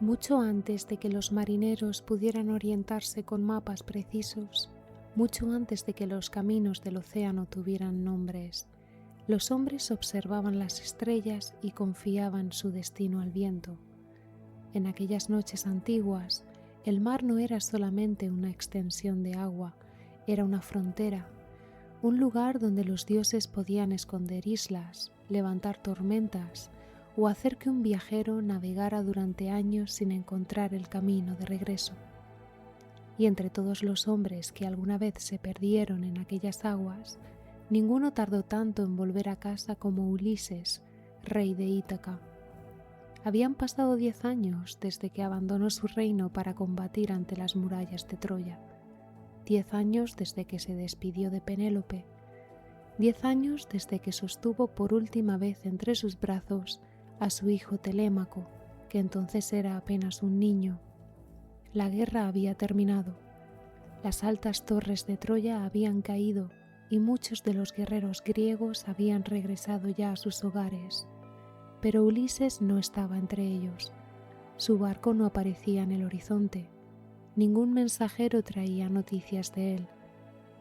Mucho antes de que los marineros pudieran orientarse con mapas precisos, mucho antes de que los caminos del océano tuvieran nombres, los hombres observaban las estrellas y confiaban su destino al viento. En aquellas noches antiguas, el mar no era solamente una extensión de agua, era una frontera, un lugar donde los dioses podían esconder islas, levantar tormentas o hacer que un viajero navegara durante años sin encontrar el camino de regreso. Y entre todos los hombres que alguna vez se perdieron en aquellas aguas, ninguno tardó tanto en volver a casa como Ulises, rey de Ítaca. Habían pasado 10 años desde que abandonó su reino para combatir ante las murallas de Troya. 10 años desde que se despidió de Penélope. 10 años desde que sostuvo por última vez entre sus brazos a su hijo Telémaco, que entonces era apenas un niño. La guerra había terminado. Las altas torres de Troya habían caído y muchos de los guerreros griegos habían regresado ya a sus hogares. Pero Ulises no estaba entre ellos. Su barco no aparecía en el horizonte. Ningún mensajero traía noticias de él.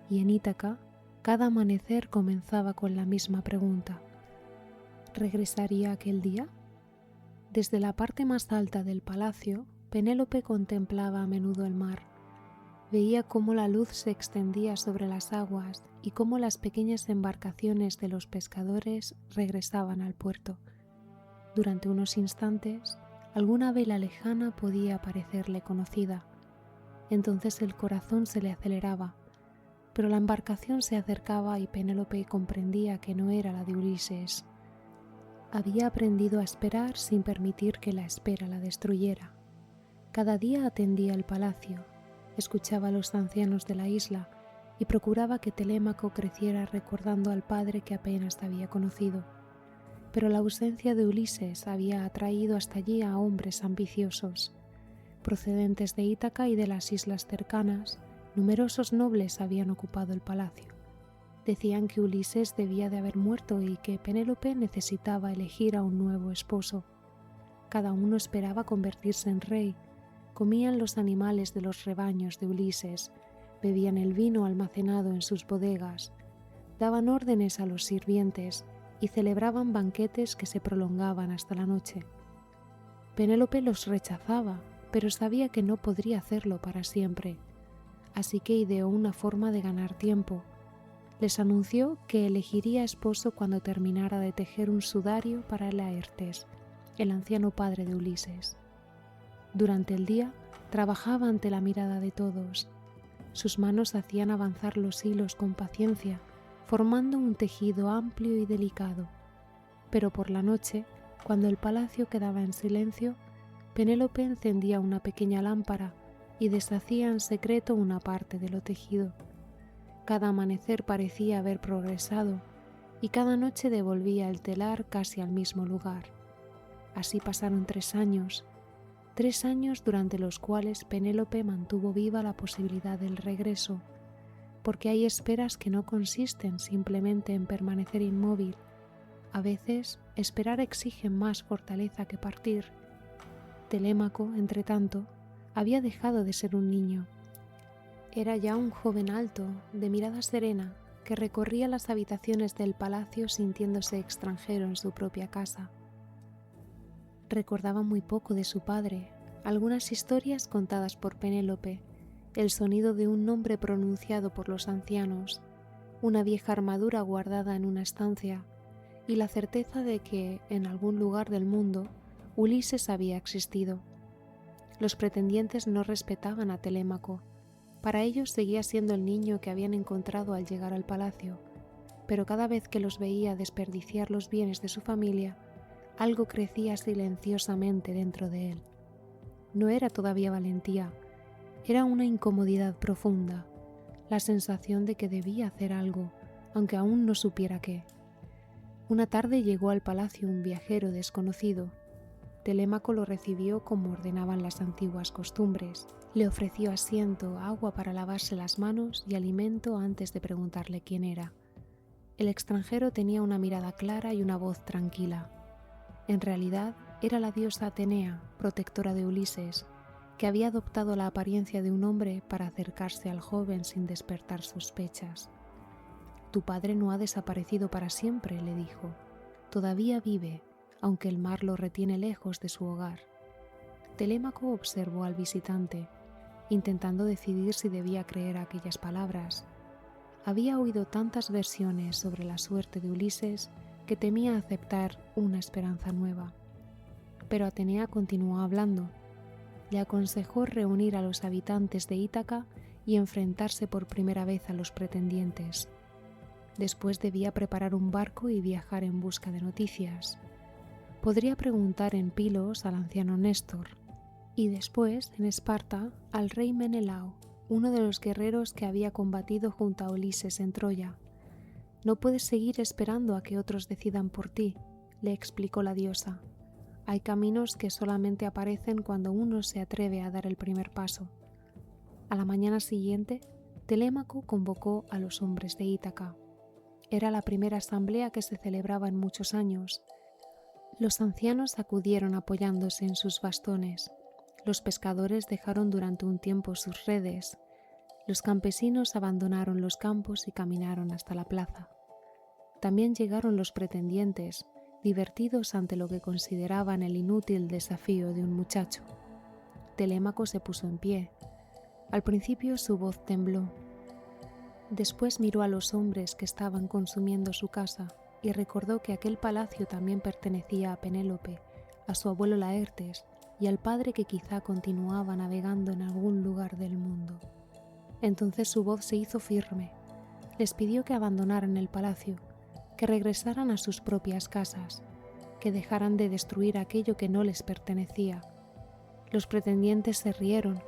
Y en Ítaca, cada amanecer comenzaba con la misma pregunta. ¿Regresaría aquel día? Desde la parte más alta del palacio, Penélope contemplaba a menudo el mar. Veía cómo la luz se extendía sobre las aguas y cómo las pequeñas embarcaciones de los pescadores regresaban al puerto. Durante unos instantes, alguna vela lejana podía parecerle conocida. Entonces el corazón se le aceleraba, pero la embarcación se acercaba y Penélope comprendía que no era la de Ulises. Había aprendido a esperar sin permitir que la espera la destruyera. Cada día atendía el palacio, escuchaba a los ancianos de la isla y procuraba que Telémaco creciera recordando al padre que apenas había conocido. Pero la ausencia de Ulises había atraído hasta allí a hombres ambiciosos. Procedentes de Ítaca y de las islas cercanas, numerosos nobles habían ocupado el palacio. Decían que Ulises debía de haber muerto y que Penélope necesitaba elegir a un nuevo esposo. Cada uno esperaba convertirse en rey, comían los animales de los rebaños de Ulises, bebían el vino almacenado en sus bodegas, daban órdenes a los sirvientes y celebraban banquetes que se prolongaban hasta la noche. Penélope los rechazaba, pero sabía que no podría hacerlo para siempre, así que ideó una forma de ganar tiempo. Les anunció que elegiría esposo cuando terminara de tejer un sudario para Laertes, el anciano padre de Ulises. Durante el día trabajaba ante la mirada de todos. Sus manos hacían avanzar los hilos con paciencia, formando un tejido amplio y delicado. Pero por la noche, cuando el palacio quedaba en silencio, Penélope encendía una pequeña lámpara y deshacía en secreto una parte de lo tejido. Cada amanecer parecía haber progresado y cada noche devolvía el telar casi al mismo lugar. Así pasaron 3 años, 3 años durante los cuales Penélope mantuvo viva la posibilidad del regreso, porque hay esperas que no consisten simplemente en permanecer inmóvil. A veces, esperar exige más fortaleza que partir. Telémaco, entretanto, había dejado de ser un niño. Era ya un joven alto, de mirada serena, que recorría las habitaciones del palacio sintiéndose extranjero en su propia casa. Recordaba muy poco de su padre, algunas historias contadas por Penélope, el sonido de un nombre pronunciado por los ancianos, una vieja armadura guardada en una estancia y la certeza de que, en algún lugar del mundo, Ulises había existido. Los pretendientes no respetaban a Telémaco. Para ellos seguía siendo el niño que habían encontrado al llegar al palacio, pero cada vez que los veía desperdiciar los bienes de su familia, algo crecía silenciosamente dentro de él. No era todavía valentía, era una incomodidad profunda, la sensación de que debía hacer algo, aunque aún no supiera qué. Una tarde llegó al palacio un viajero desconocido. Telémaco lo recibió como ordenaban las antiguas costumbres. Le ofreció asiento, agua para lavarse las manos y alimento antes de preguntarle quién era. El extranjero tenía una mirada clara y una voz tranquila. En realidad, era la diosa Atenea, protectora de Ulises, que había adoptado la apariencia de un hombre para acercarse al joven sin despertar sospechas. «Tu padre no ha desaparecido para siempre», le dijo. «Todavía vive, aunque el mar lo retiene lejos de su hogar». Telémaco observó al visitante, intentando decidir si debía creer aquellas palabras. Había oído tantas versiones sobre la suerte de Ulises que temía aceptar una esperanza nueva. Pero Atenea continuó hablando. Le aconsejó reunir a los habitantes de Ítaca y enfrentarse por primera vez a los pretendientes. Después debía preparar un barco y viajar en busca de noticias. Podría preguntar en Pilos al anciano Néstor, y después, en Esparta, al rey Menelao, uno de los guerreros que había combatido junto a Ulises en Troya. «No puedes seguir esperando a que otros decidan por ti», le explicó la diosa. «Hay caminos que solamente aparecen cuando uno se atreve a dar el primer paso». A la mañana siguiente, Telémaco convocó a los hombres de Ítaca. Era la primera asamblea que se celebraba en muchos años. Los ancianos acudieron apoyándose en sus bastones. Los pescadores dejaron durante un tiempo sus redes. Los campesinos abandonaron los campos y caminaron hasta la plaza. También llegaron los pretendientes, divertidos ante lo que consideraban el inútil desafío de un muchacho. Telémaco se puso en pie. Al principio su voz tembló. Después miró a los hombres que estaban consumiendo su casa y recordó que aquel palacio también pertenecía a Penélope, a su abuelo Laertes y al padre que quizá continuaba navegando en algún lugar del mundo. Entonces su voz se hizo firme. Les pidió que abandonaran el palacio, que regresaran a sus propias casas, que dejaran de destruir aquello que no les pertenecía. Los pretendientes se rieron,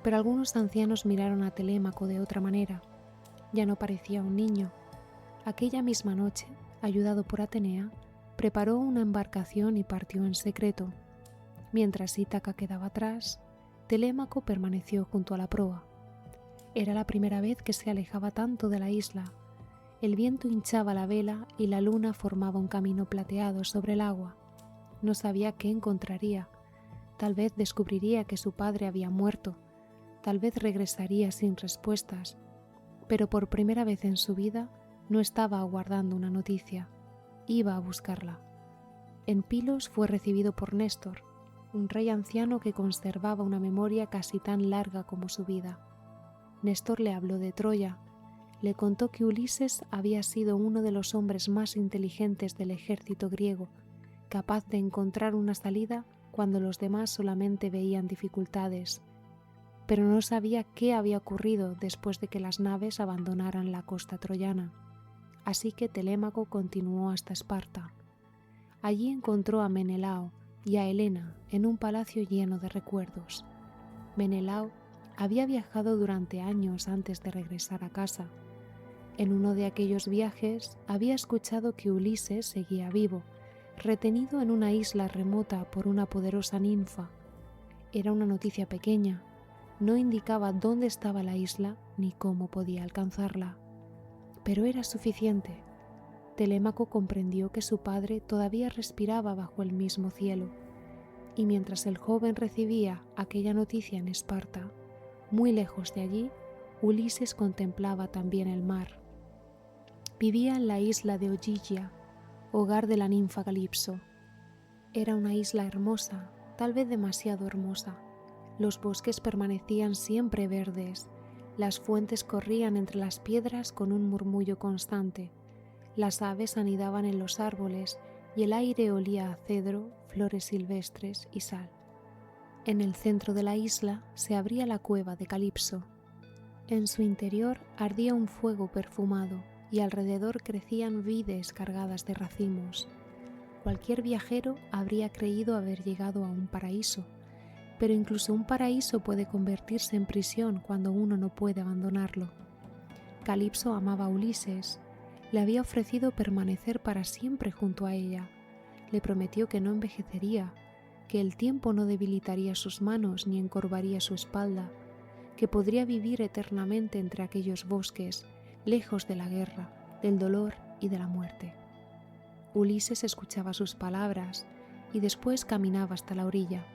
pero algunos ancianos miraron a Telémaco de otra manera. Ya no parecía un niño. Aquella misma noche, ayudado por Atenea, preparó una embarcación y partió en secreto. Mientras Ítaca quedaba atrás, Telémaco permaneció junto a la proa. Era la primera vez que se alejaba tanto de la isla. El viento hinchaba la vela y la luna formaba un camino plateado sobre el agua. No sabía qué encontraría. Tal vez descubriría que su padre había muerto. Tal vez regresaría sin respuestas. Pero por primera vez en su vida no estaba aguardando una noticia. Iba a buscarla. En Pilos fue recibido por Néstor, un rey anciano que conservaba una memoria casi tan larga como su vida. Néstor le habló de Troya. Le contó que Ulises había sido uno de los hombres más inteligentes del ejército griego, capaz de encontrar una salida cuando los demás solamente veían dificultades. Pero no sabía qué había ocurrido después de que las naves abandonaran la costa troyana. Así que Telémaco continuó hasta Esparta. Allí encontró a Menelao y a Helena en un palacio lleno de recuerdos. Menelao había viajado durante años antes de regresar a casa. En uno de aquellos viajes había escuchado que Ulises seguía vivo, retenido en una isla remota por una poderosa ninfa. Era una noticia pequeña. No indicaba dónde estaba la isla ni cómo podía alcanzarla. Pero era suficiente. Telémaco comprendió que su padre todavía respiraba bajo el mismo cielo. Y mientras el joven recibía aquella noticia en Esparta, muy lejos de allí, Ulises contemplaba también el mar. Vivía en la isla de Ogygia, hogar de la ninfa Calipso. Era una isla hermosa, tal vez demasiado hermosa. Los bosques permanecían siempre verdes, las fuentes corrían entre las piedras con un murmullo constante, las aves anidaban en los árboles y el aire olía a cedro, flores silvestres y sal. En el centro de la isla se abría la cueva de Calipso. En su interior ardía un fuego perfumado y alrededor crecían vides cargadas de racimos. Cualquier viajero habría creído haber llegado a un paraíso, pero incluso un paraíso puede convertirse en prisión cuando uno no puede abandonarlo. Calipso amaba a Ulises, le había ofrecido permanecer para siempre junto a ella, le prometió que no envejecería, que el tiempo no debilitaría sus manos ni encorvaría su espalda, que podría vivir eternamente entre aquellos bosques, lejos de la guerra, del dolor y de la muerte. Ulises escuchaba sus palabras y después caminaba hasta la orilla.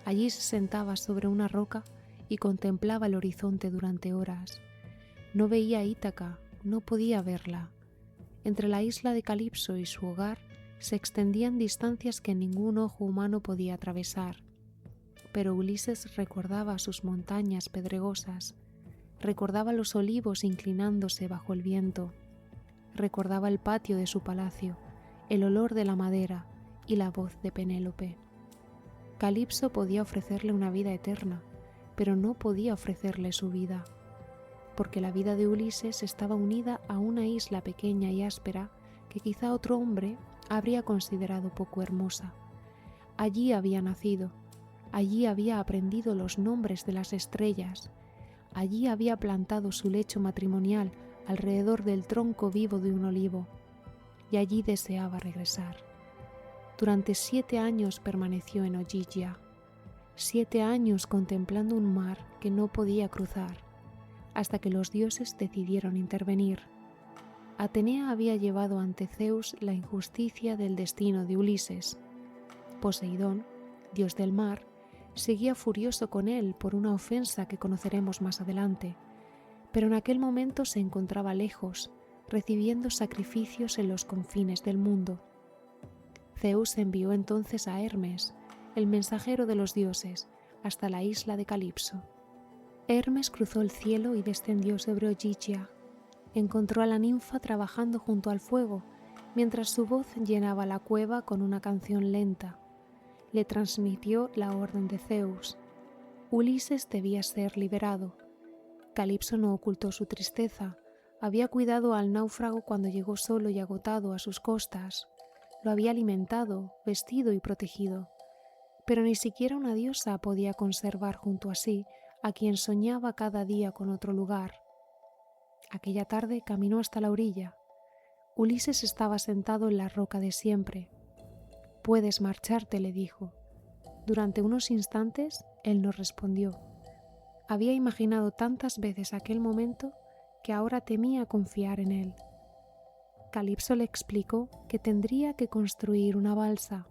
Allí se sentaba sobre una roca y contemplaba el horizonte durante horas. No veía a Ítaca, no podía verla. Entre la isla de Calipso y su hogar se extendían distancias que ningún ojo humano podía atravesar. Pero Ulises recordaba sus montañas pedregosas, recordaba los olivos inclinándose bajo el viento, recordaba el patio de su palacio, el olor de la madera y la voz de Penélope. Calipso podía ofrecerle una vida eterna, pero no podía ofrecerle su vida, porque la vida de Ulises estaba unida a una isla pequeña y áspera que quizá otro hombre habría considerado poco hermosa. Allí había nacido, allí había aprendido los nombres de las estrellas, allí había plantado su lecho matrimonial alrededor del tronco vivo de un olivo, y allí deseaba regresar. Durante 7 años permaneció en Ogygia, 7 años contemplando un mar que no podía cruzar, hasta que los dioses decidieron intervenir. Atenea había llevado ante Zeus la injusticia del destino de Ulises. Poseidón, dios del mar, seguía furioso con él por una ofensa que conoceremos más adelante, pero en aquel momento se encontraba lejos, recibiendo sacrificios en los confines del mundo. Zeus envió entonces a Hermes, el mensajero de los dioses, hasta la isla de Calipso. Hermes cruzó el cielo y descendió sobre Ogygia. Encontró a la ninfa trabajando junto al fuego, mientras su voz llenaba la cueva con una canción lenta. Le transmitió la orden de Zeus. Ulises debía ser liberado. Calipso no ocultó su tristeza. Había cuidado al náufrago cuando llegó solo y agotado a sus costas. Lo había alimentado, vestido y protegido. Pero ni siquiera una diosa podía conservar junto a sí a quien soñaba cada día con otro lugar. Aquella tarde caminó hasta la orilla. Ulises estaba sentado en la roca de siempre. «Puedes marcharte», le dijo. Durante unos instantes él no respondió. Había imaginado tantas veces aquel momento que ahora temía confiar en él. Calipso le explicó que tendría que construir una balsa.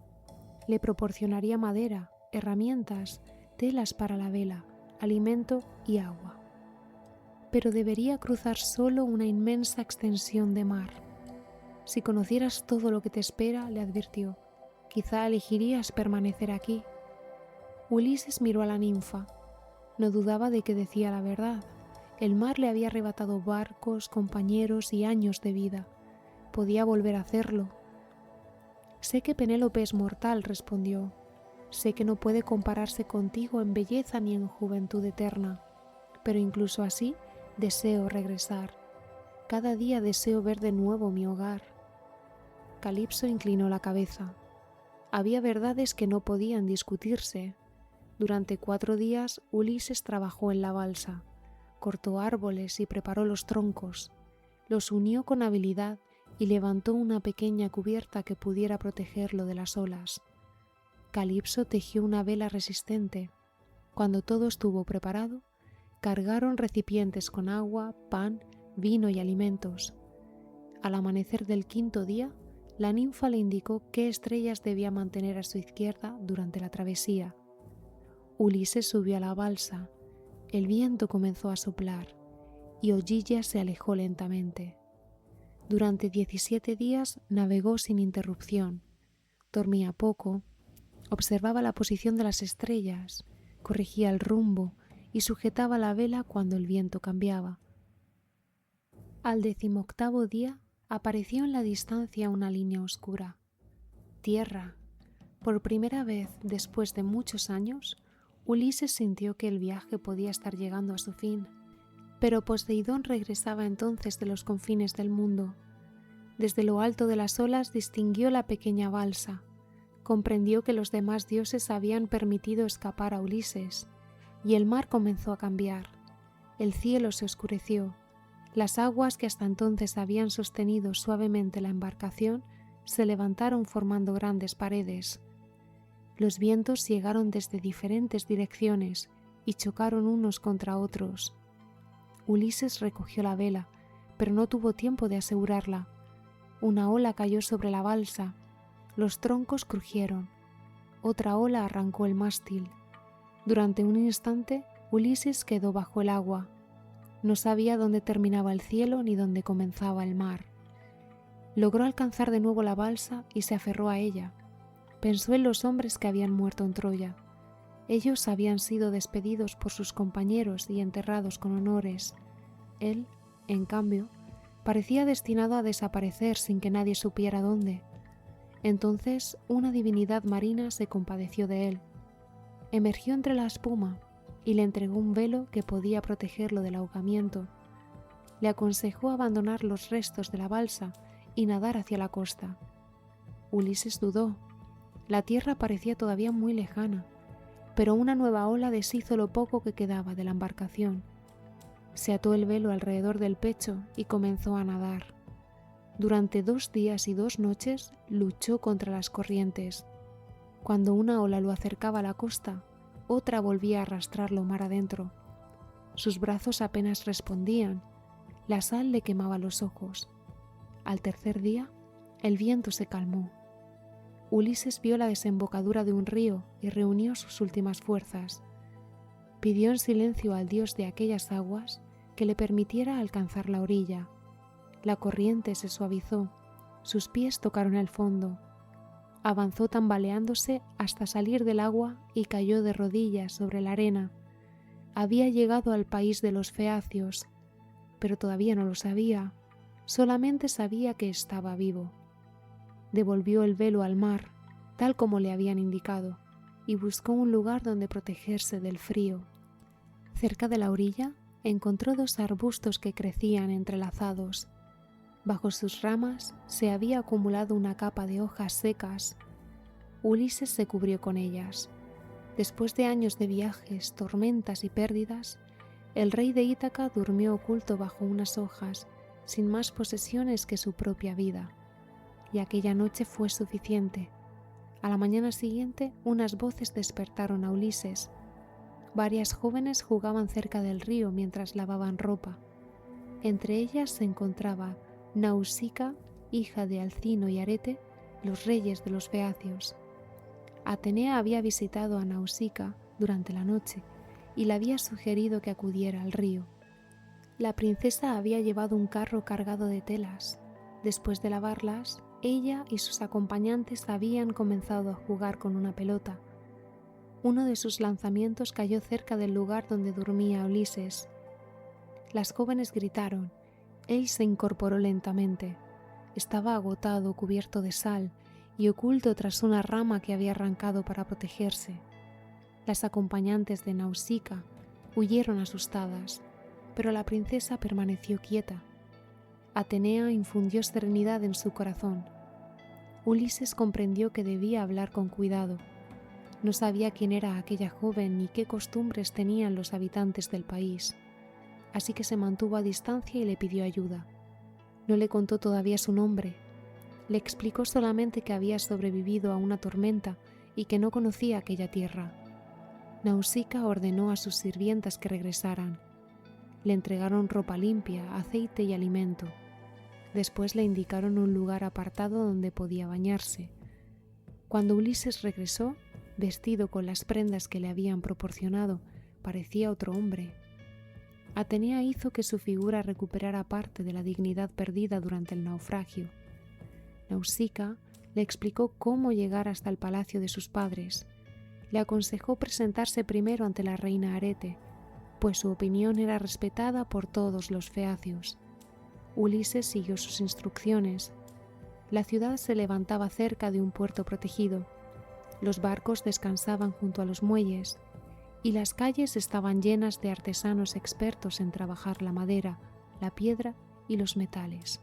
Le proporcionaría madera, herramientas, telas para la vela, alimento y agua. Pero debería cruzar solo una inmensa extensión de mar. Si conocieras todo lo que te espera, le advirtió, quizá elegirías permanecer aquí. Ulises miró a la ninfa. No dudaba de que decía la verdad. El mar le había arrebatado barcos, compañeros y años de vida. Podía volver a hacerlo. «Sé que Penélope es mortal», respondió. «Sé que no puede compararse contigo en belleza ni en juventud eterna. Pero incluso así deseo regresar. Cada día deseo ver de nuevo mi hogar». Calipso inclinó la cabeza. Había verdades que no podían discutirse. Durante 4 días Ulises trabajó en la balsa, cortó árboles y preparó los troncos, los unió con habilidad y levantó una pequeña cubierta que pudiera protegerlo de las olas. Calipso tejió una vela resistente. Cuando todo estuvo preparado, cargaron recipientes con agua, pan, vino y alimentos. Al amanecer del 5.º día, la ninfa le indicó qué estrellas debía mantener a su izquierda durante la travesía. Ulises subió a la balsa, el viento comenzó a soplar y Ogygia se alejó lentamente. Durante 17 días navegó sin interrupción, dormía poco, observaba la posición de las estrellas, corregía el rumbo y sujetaba la vela cuando el viento cambiaba. Al 18.º día apareció en la distancia una línea oscura. Tierra. Por primera vez después de muchos años, Ulises sintió que el viaje podía estar llegando a su fin, pero Poseidón regresaba entonces de los confines del mundo. Desde lo alto de las olas distinguió la pequeña balsa, comprendió que los demás dioses habían permitido escapar a Ulises, y el mar comenzó a cambiar. El cielo se oscureció, las aguas que hasta entonces habían sostenido suavemente la embarcación se levantaron formando grandes paredes. Los vientos llegaron desde diferentes direcciones y chocaron unos contra otros. Ulises recogió la vela, pero no tuvo tiempo de asegurarla. Una ola cayó sobre la balsa, los troncos crujieron, otra ola arrancó el mástil. Durante un instante, Ulises quedó bajo el agua. No sabía dónde terminaba el cielo ni dónde comenzaba el mar. Logró alcanzar de nuevo la balsa y se aferró a ella. Pensó en los hombres que habían muerto en Troya. Ellos habían sido despedidos por sus compañeros y enterrados con honores. Él, en cambio, parecía destinado a desaparecer sin que nadie supiera dónde. Entonces una divinidad marina se compadeció de él. Emergió entre la espuma y le entregó un velo que podía protegerlo del ahogamiento. Le aconsejó abandonar los restos de la balsa y nadar hacia la costa. Ulises dudó. La tierra parecía todavía muy lejana, pero una nueva ola deshizo lo poco que quedaba de la embarcación. Se ató el velo alrededor del pecho y comenzó a nadar. Durante 2 días y 2 noches luchó contra las corrientes. Cuando una ola lo acercaba a la costa, otra volvía a arrastrarlo mar adentro. Sus brazos apenas respondían, la sal le quemaba los ojos. Al tercer día, el viento se calmó. Ulises vio la desembocadura de un río y reunió sus últimas fuerzas. Pidió en silencio al dios de aquellas aguas que le permitiera alcanzar la orilla. La corriente se suavizó, sus pies tocaron el fondo. Avanzó tambaleándose hasta salir del agua y cayó de rodillas sobre la arena. Había llegado al país de los feacios, pero todavía no lo sabía, solamente sabía que estaba vivo. Devolvió el velo al mar, tal como le habían indicado, y buscó un lugar donde protegerse del frío. Cerca de la orilla encontró 2 arbustos que crecían entrelazados. Bajo sus ramas se había acumulado una capa de hojas secas. Ulises se cubrió con ellas. Después de años de viajes, tormentas y pérdidas, el rey de Ítaca durmió oculto bajo unas hojas, sin más posesiones que su propia vida. Y aquella noche fue suficiente. A la mañana siguiente, unas voces despertaron a Ulises. Varias jóvenes jugaban cerca del río mientras lavaban ropa. Entre ellas se encontraba Nausica, hija de Alcino y Arete, los reyes de los feacios. Atenea había visitado a Nausica durante la noche y le había sugerido que acudiera al río. La princesa había llevado un carro cargado de telas. Después de lavarlas, ella y sus acompañantes habían comenzado a jugar con una pelota. Uno de sus lanzamientos cayó cerca del lugar donde dormía Ulises. Las jóvenes gritaron. Él se incorporó lentamente. Estaba agotado, cubierto de sal y oculto tras una rama que había arrancado para protegerse. Las acompañantes de Nausica huyeron asustadas, pero la princesa permaneció quieta. Atenea infundió serenidad en su corazón. Ulises comprendió que debía hablar con cuidado. No sabía quién era aquella joven ni qué costumbres tenían los habitantes del país, así que se mantuvo a distancia y le pidió ayuda. No le contó todavía su nombre. Le explicó solamente que había sobrevivido a una tormenta y que no conocía aquella tierra. Nausica ordenó a sus sirvientas que regresaran. Le entregaron ropa limpia, aceite y alimento. Después le indicaron un lugar apartado donde podía bañarse. Cuando Ulises regresó, vestido con las prendas que le habían proporcionado, parecía otro hombre. Atenea hizo que su figura recuperara parte de la dignidad perdida durante el naufragio. Nausica le explicó cómo llegar hasta el palacio de sus padres. Le aconsejó presentarse primero ante la reina Arete, pues su opinión era respetada por todos los feacios. Ulises siguió sus instrucciones. La ciudad se levantaba cerca de un puerto protegido. Los barcos descansaban junto a los muelles y las calles estaban llenas de artesanos expertos en trabajar la madera, la piedra y los metales.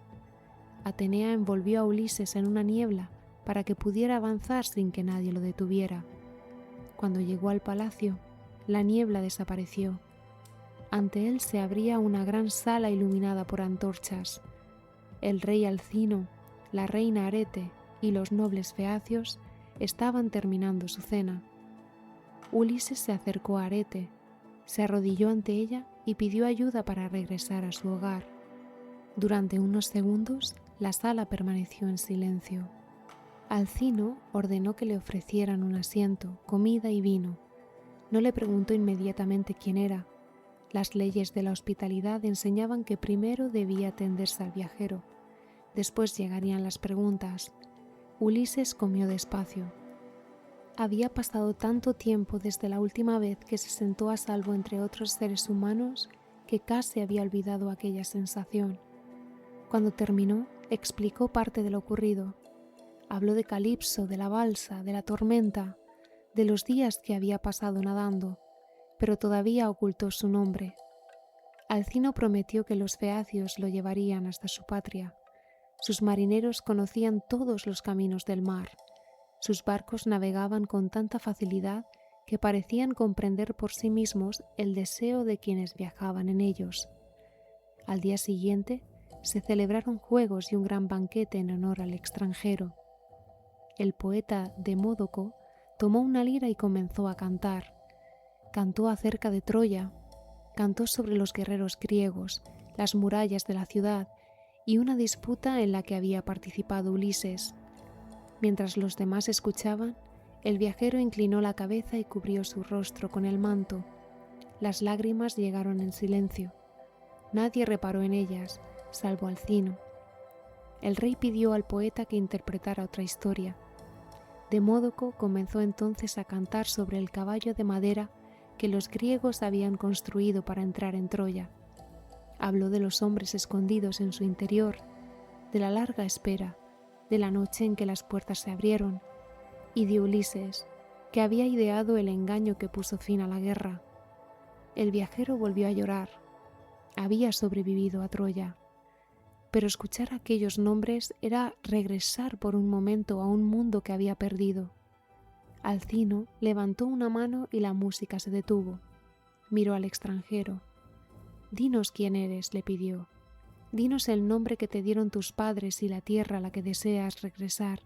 Atenea envolvió a Ulises en una niebla para que pudiera avanzar sin que nadie lo detuviera. Cuando llegó al palacio, la niebla desapareció. Ante él se abría una gran sala iluminada por antorchas. El rey Alcino, la reina Arete y los nobles feacios estaban terminando su cena. Ulises se acercó a Arete, se arrodilló ante ella y pidió ayuda para regresar a su hogar. Durante unos segundos, la sala permaneció en silencio. Alcino ordenó que le ofrecieran un asiento, comida y vino. No le preguntó inmediatamente quién era. Las leyes de la hospitalidad enseñaban que primero debía atenderse al viajero. Después llegarían las preguntas. Ulises comió despacio. Había pasado tanto tiempo desde la última vez que se sentó a salvo entre otros seres humanos que casi había olvidado aquella sensación. Cuando terminó, explicó parte de lo ocurrido. Habló de Calipso, de la balsa, de la tormenta, de los días que había pasado nadando, pero todavía ocultó su nombre. Alcino prometió que los feacios lo llevarían hasta su patria. Sus marineros conocían todos los caminos del mar. Sus barcos navegaban con tanta facilidad que parecían comprender por sí mismos el deseo de quienes viajaban en ellos. Al día siguiente se celebraron juegos y un gran banquete en honor al extranjero. El poeta Demódoco tomó una lira y comenzó a cantar. Cantó acerca de Troya, cantó sobre los guerreros griegos, las murallas de la ciudad y una disputa en la que había participado Ulises. Mientras los demás escuchaban, el viajero inclinó la cabeza y cubrió su rostro con el manto. Las lágrimas llegaron en silencio. Nadie reparó en ellas, salvo Alcino. El rey pidió al poeta que interpretara otra historia. Demódoco comenzó entonces a cantar sobre el caballo de madera que los griegos habían construido para entrar en Troya. Habló de los hombres escondidos en su interior, de la larga espera, de la noche en que las puertas se abrieron, y de Ulises, que había ideado el engaño que puso fin a la guerra. El viajero volvió a llorar. Había sobrevivido a Troya. Pero escuchar aquellos nombres era regresar por un momento a un mundo que había perdido. Alcino levantó una mano y la música se detuvo. Miró al extranjero. «Dinos quién eres», le pidió. «Dinos el nombre que te dieron tus padres y la tierra a la que deseas regresar.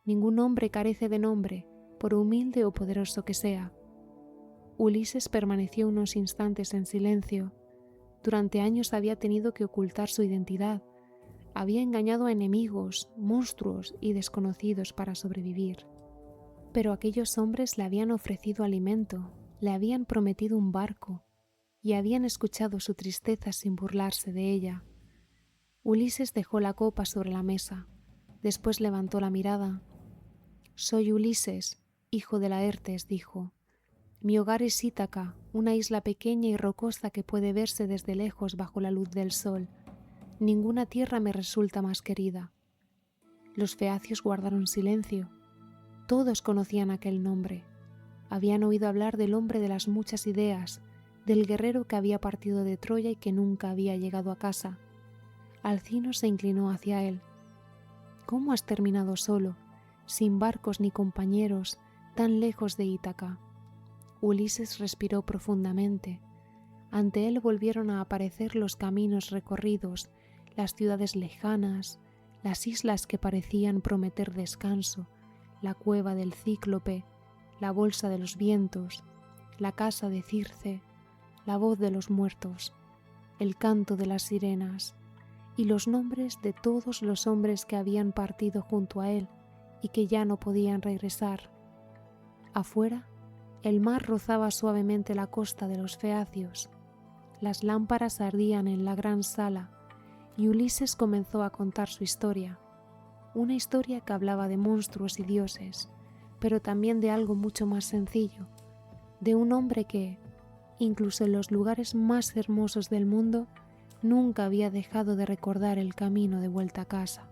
Ningún hombre carece de nombre, por humilde o poderoso que sea». Ulises permaneció unos instantes en silencio. Durante años había tenido que ocultar su identidad. Había engañado a enemigos, monstruos y desconocidos para sobrevivir. Pero aquellos hombres le habían ofrecido alimento, le habían prometido un barco y habían escuchado su tristeza sin burlarse de ella. Ulises dejó la copa sobre la mesa. Después levantó la mirada. «Soy Ulises, hijo de Laertes», dijo. «Mi hogar es Ítaca, una isla pequeña y rocosa que puede verse desde lejos bajo la luz del sol. Ninguna tierra me resulta más querida». Los feacios guardaron silencio. Todos conocían aquel nombre. Habían oído hablar del hombre de las muchas ideas, del guerrero que había partido de Troya y que nunca había llegado a casa. Alcino se inclinó hacia él. «¿Cómo has terminado solo, sin barcos ni compañeros, tan lejos de Ítaca?» Ulises respiró profundamente. Ante él volvieron a aparecer los caminos recorridos, las ciudades lejanas, las islas que parecían prometer descanso, la cueva del Cíclope, la bolsa de los vientos, la casa de Circe, la voz de los muertos, el canto de las sirenas y los nombres de todos los hombres que habían partido junto a él y que ya no podían regresar. Afuera, el mar rozaba suavemente la costa de los feacios. Las lámparas ardían en la gran sala y Ulises comenzó a contar su historia. Una historia que hablaba de monstruos y dioses, pero también de algo mucho más sencillo, de un hombre que, incluso en los lugares más hermosos del mundo, nunca había dejado de recordar el camino de vuelta a casa.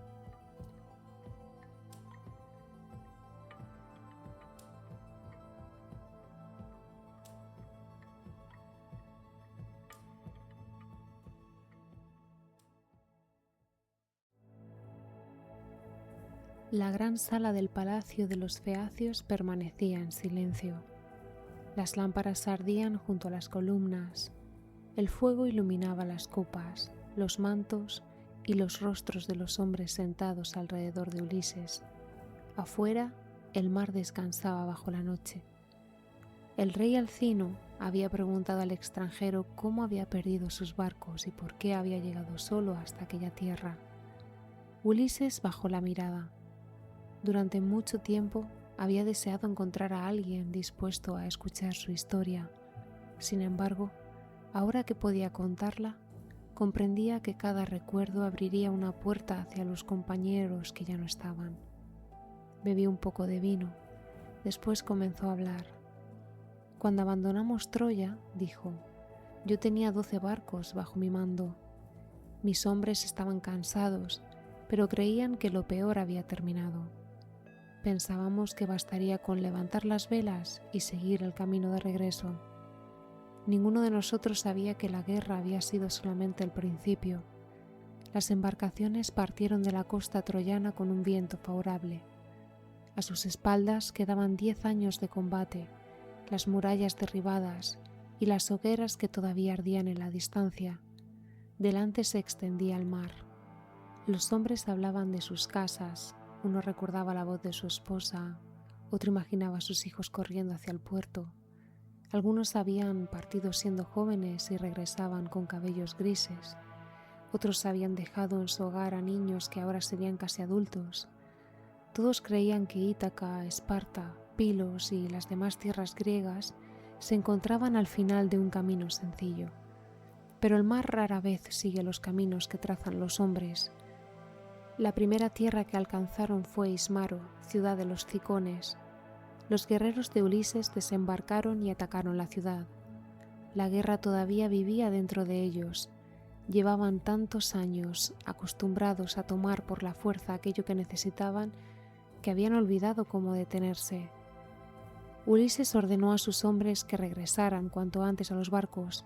La gran sala del palacio de los feacios permanecía en silencio. Las lámparas ardían junto a las columnas. El fuego iluminaba las copas, los mantos y los rostros de los hombres sentados alrededor de Ulises. Afuera, el mar descansaba bajo la noche. El rey Alcino había preguntado al extranjero cómo había perdido sus barcos y por qué había llegado solo hasta aquella tierra. Ulises bajó la mirada. Durante mucho tiempo había deseado encontrar a alguien dispuesto a escuchar su historia. Sin embargo, ahora que podía contarla, comprendía que cada recuerdo abriría una puerta hacia los compañeros que ya no estaban. Bebí un poco de vino. Después comenzó a hablar. Cuando abandonamos Troya, dijo, yo tenía 12 barcos bajo mi mando. Mis hombres estaban cansados, pero creían que lo peor había terminado. Pensábamos que bastaría con levantar las velas y seguir el camino de regreso. Ninguno de nosotros sabía que la guerra había sido solamente el principio. Las embarcaciones partieron de la costa troyana con un viento favorable. A sus espaldas quedaban 10 años de combate, las murallas derribadas y las hogueras que todavía ardían en la distancia. Delante se extendía el mar. Los hombres hablaban de sus casas, uno recordaba la voz de su esposa, otro imaginaba a sus hijos corriendo hacia el puerto. Algunos habían partido siendo jóvenes y regresaban con cabellos grises. Otros habían dejado en su hogar a niños que ahora serían casi adultos. Todos creían que Ítaca, Esparta, Pilos y las demás tierras griegas se encontraban al final de un camino sencillo. Pero el mar rara vez sigue los caminos que trazan los hombres. La primera tierra que alcanzaron fue Ismaro, ciudad de los Cicones. Los guerreros de Ulises desembarcaron y atacaron la ciudad. La guerra todavía vivía dentro de ellos. Llevaban tantos años acostumbrados a tomar por la fuerza aquello que necesitaban que habían olvidado cómo detenerse. Ulises ordenó a sus hombres que regresaran cuanto antes a los barcos.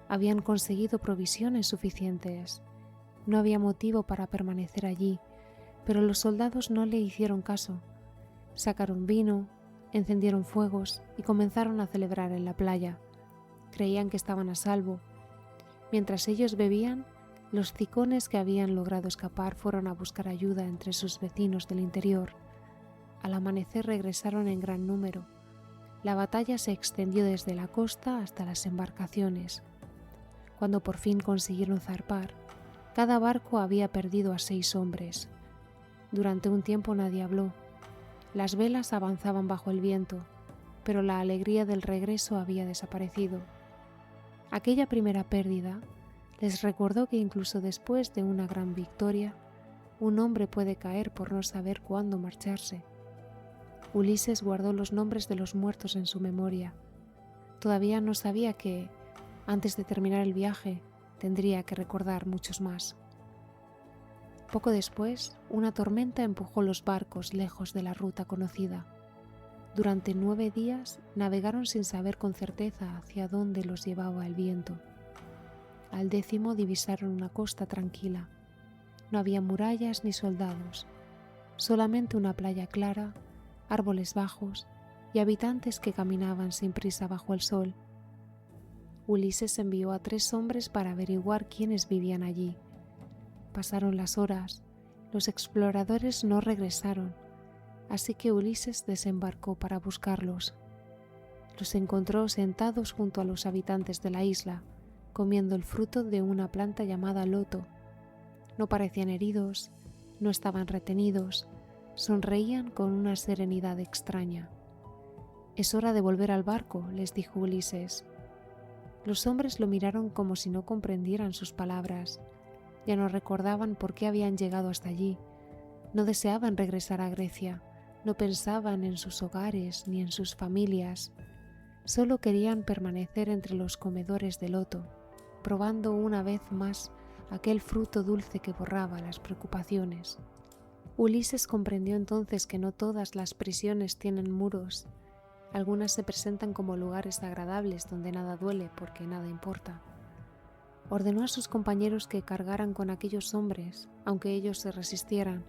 Habían conseguido provisiones suficientes. No había motivo para permanecer allí, pero los soldados no le hicieron caso. Sacaron vino, encendieron fuegos y comenzaron a celebrar en la playa. Creían que estaban a salvo. Mientras ellos bebían, los cicones que habían logrado escapar fueron a buscar ayuda entre sus vecinos del interior. Al amanecer regresaron en gran número. La batalla se extendió desde la costa hasta las embarcaciones. Cuando por fin consiguieron zarpar, cada barco había perdido a 6 hombres. Durante un tiempo nadie habló. Las velas avanzaban bajo el viento, pero la alegría del regreso había desaparecido. Aquella primera pérdida les recordó que incluso después de una gran victoria, un hombre puede caer por no saber cuándo marcharse. Ulises guardó los nombres de los muertos en su memoria. Todavía no sabía que, antes de terminar el viaje, tendría que recordar muchos más. Poco después, una tormenta empujó los barcos lejos de la ruta conocida. Durante 9 días navegaron sin saber con certeza hacia dónde los llevaba el viento. Al 10º divisaron una costa tranquila. No había murallas ni soldados, solamente una playa clara, árboles bajos y habitantes que caminaban sin prisa bajo el sol. Ulises envió a 3 hombres para averiguar quiénes vivían allí. Pasaron las horas, los exploradores no regresaron, así que Ulises desembarcó para buscarlos. Los encontró sentados junto a los habitantes de la isla, comiendo el fruto de una planta llamada loto. No parecían heridos, no estaban retenidos, sonreían con una serenidad extraña. «Es hora de volver al barco», les dijo Ulises. Los hombres lo miraron como si no comprendieran sus palabras. Ya no recordaban por qué habían llegado hasta allí. No deseaban regresar a Grecia, no pensaban en sus hogares ni en sus familias. Solo querían permanecer entre los comedores de loto, probando una vez más aquel fruto dulce que borraba las preocupaciones. Ulises comprendió entonces que no todas las prisiones tienen muros. Algunas se presentan como lugares agradables donde nada duele porque nada importa. Ordenó a sus compañeros que cargaran con aquellos hombres, aunque ellos se resistieran.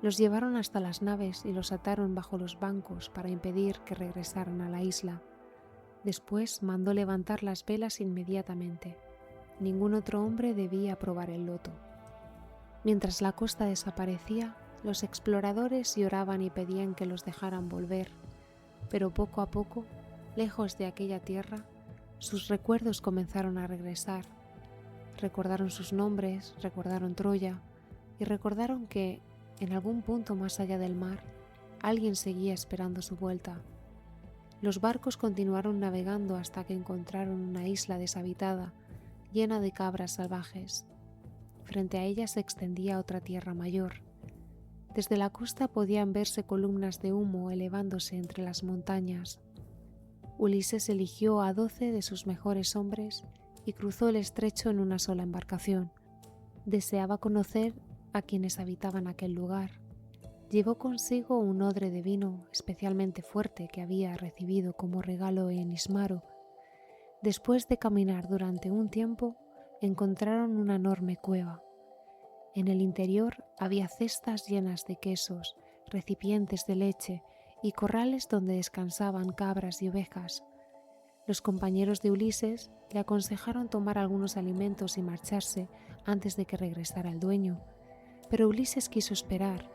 Los llevaron hasta las naves y los ataron bajo los bancos para impedir que regresaran a la isla. Después mandó levantar las velas inmediatamente. Ningún otro hombre debía probar el loto. Mientras la costa desaparecía, los exploradores lloraban y pedían que los dejaran volver. Pero poco a poco, lejos de aquella tierra, sus recuerdos comenzaron a regresar. Recordaron sus nombres, recordaron Troya y recordaron que, En algún punto más allá del mar, alguien seguía esperando su vuelta. Los barcos continuaron navegando hasta que encontraron una isla deshabitada, llena de cabras salvajes. Frente a ella se extendía otra tierra mayor. Desde la costa podían verse columnas de humo elevándose entre las montañas. Ulises eligió a 12 de sus mejores hombres y cruzó el estrecho en una sola embarcación. Deseaba conocer a quienes habitaban aquel lugar. Llevó consigo un odre de vino especialmente fuerte que había recibido como regalo en Ismaro. Después de caminar durante un tiempo, encontraron una enorme cueva. En el interior había cestas llenas de quesos, recipientes de leche y corrales donde descansaban cabras y ovejas. Los compañeros de Ulises le aconsejaron tomar algunos alimentos y marcharse antes de que regresara el dueño, pero Ulises quiso esperar.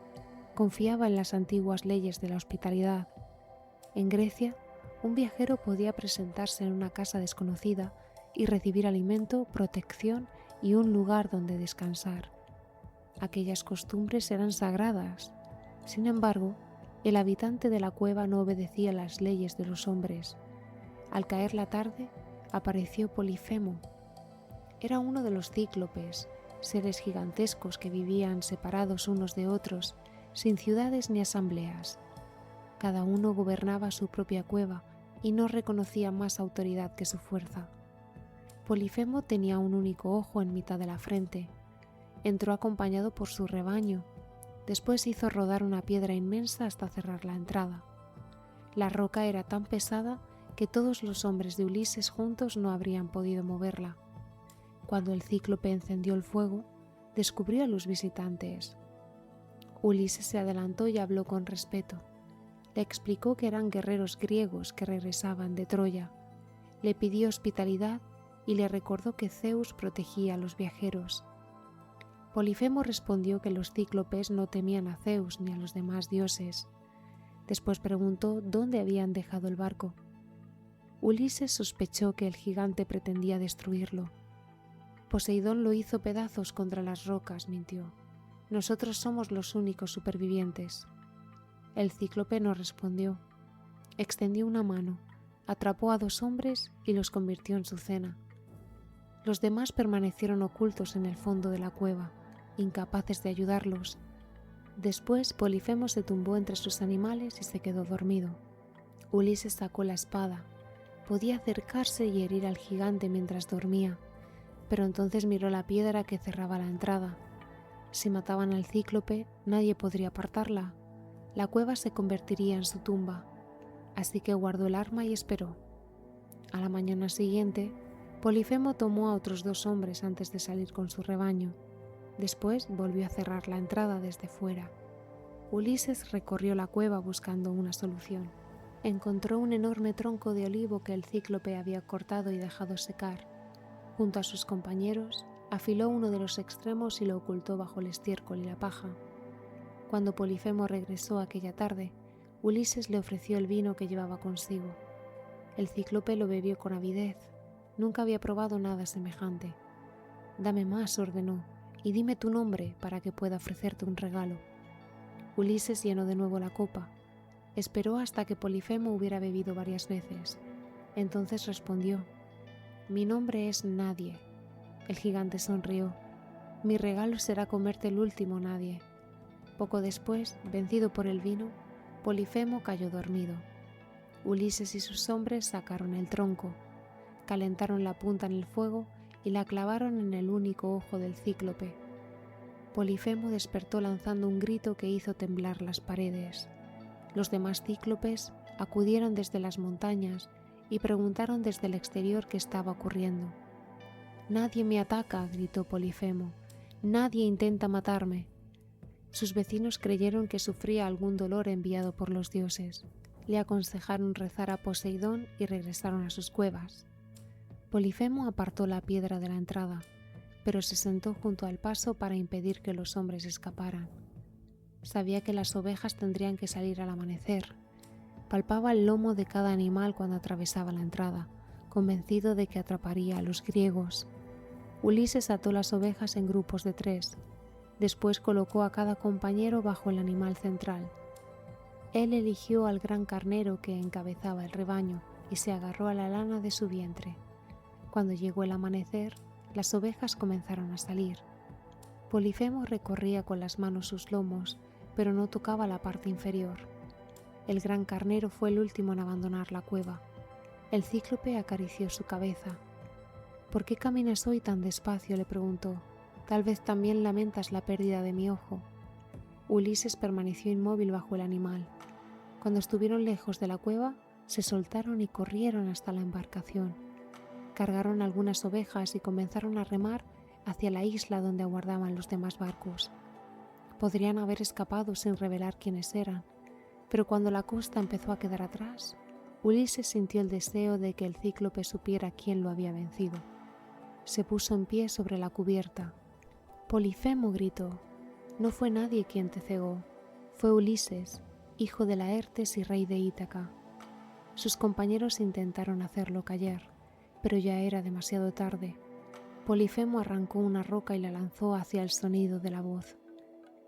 Confiaba en las antiguas leyes de la hospitalidad. En Grecia, un viajero podía presentarse en una casa desconocida y recibir alimento, protección y un lugar donde descansar. Aquellas costumbres eran sagradas. Sin embargo, el habitante de la cueva no obedecía las leyes de los hombres. Al caer la tarde, apareció Polifemo. Era uno de los cíclopes, seres gigantescos que vivían separados unos de otros, sin ciudades ni asambleas. Cada uno gobernaba su propia cueva y no reconocía más autoridad que su fuerza. Polifemo tenía un único ojo en mitad de la frente. Entró acompañado por su rebaño. Después hizo rodar una piedra inmensa hasta cerrar la entrada. La roca era tan pesada que todos los hombres de Ulises juntos no habrían podido moverla. Cuando el cíclope encendió el fuego, descubrió a los visitantes. Ulises se adelantó y habló con respeto. Le explicó que eran guerreros griegos que regresaban de Troya. Le pidió hospitalidad y le recordó que Zeus protegía a los viajeros. Polifemo respondió que los cíclopes no temían a Zeus ni a los demás dioses. Después preguntó dónde habían dejado el barco. Ulises sospechó que el gigante pretendía destruirlo. Poseidón lo hizo pedazos contra las rocas, mintió. Nosotros somos los únicos supervivientes. El cíclope no respondió. Extendió una mano, atrapó a 2 hombres y los convirtió en su cena. Los demás permanecieron ocultos en el fondo de la cueva, incapaces de ayudarlos. Después Polifemo se tumbó entre sus animales y se quedó dormido. Ulises sacó la espada. Podía acercarse y herir al gigante mientras dormía, pero entonces miró la piedra que cerraba la entrada. Si mataban al cíclope, nadie podría apartarla. La cueva se convertiría en su tumba, así que guardó el arma y esperó. A la mañana siguiente, Polifemo tomó a otros 2 hombres antes de salir con su rebaño. Después volvió a cerrar la entrada desde fuera. Ulises recorrió la cueva buscando una solución. Encontró un enorme tronco de olivo que el cíclope había cortado y dejado secar. Junto a sus compañeros, afiló uno de los extremos y lo ocultó bajo el estiércol y la paja. Cuando Polifemo regresó aquella tarde, Ulises le ofreció el vino que llevaba consigo. El cíclope lo bebió con avidez. Nunca había probado nada semejante. «Dame más», ordenó, «y dime tu nombre para que pueda ofrecerte un regalo». Ulises llenó de nuevo la copa. Esperó hasta que Polifemo hubiera bebido varias veces. Entonces respondió: «Mi nombre es Nadie». El gigante sonrió. «Mi regalo será comerte el último nadie». Poco después, vencido por el vino, Polifemo cayó dormido. Ulises y sus hombres sacaron el tronco, calentaron la punta en el fuego y la clavaron en el único ojo del cíclope. Polifemo despertó lanzando un grito que hizo temblar las paredes. Los demás cíclopes acudieron desde las montañas y preguntaron desde el exterior qué estaba ocurriendo. «Nadie me ataca», gritó Polifemo. «Nadie intenta matarme». Sus vecinos creyeron que sufría algún dolor enviado por los dioses. Le aconsejaron rezar a Poseidón y regresaron a sus cuevas. Polifemo apartó la piedra de la entrada, pero se sentó junto al paso para impedir que los hombres escaparan. Sabía que las ovejas tendrían que salir al amanecer. Palpaba el lomo de cada animal cuando atravesaba la entrada, convencido de que atraparía a los griegos. Ulises ató las ovejas en grupos de 3. Después colocó a cada compañero bajo el animal central. Él eligió al gran carnero que encabezaba el rebaño y se agarró a la lana de su vientre. Cuando llegó el amanecer, las ovejas comenzaron a salir. Polifemo recorría con las manos sus lomos, pero no tocaba la parte inferior. El gran carnero fue el último en abandonar la cueva. El cíclope acarició su cabeza. «¿Por qué caminas hoy tan despacio?», le preguntó. «Tal vez también lamentas la pérdida de mi ojo». Ulises permaneció inmóvil bajo el animal. Cuando estuvieron lejos de la cueva, se soltaron y corrieron hasta la embarcación. Cargaron algunas ovejas y comenzaron a remar hacia la isla donde aguardaban los demás barcos. Podrían haber escapado sin revelar quiénes eran, pero cuando la costa empezó a quedar atrás, Ulises sintió el deseo de que el cíclope supiera quién lo había vencido. Se puso en pie sobre la cubierta. «Polifemo», gritó, «no fue nadie quien te cegó, fue Ulises, hijo de Laertes y rey de Ítaca». Sus compañeros intentaron hacerlo callar, pero ya era demasiado tarde. Polifemo arrancó una roca y la lanzó hacia el sonido de la voz.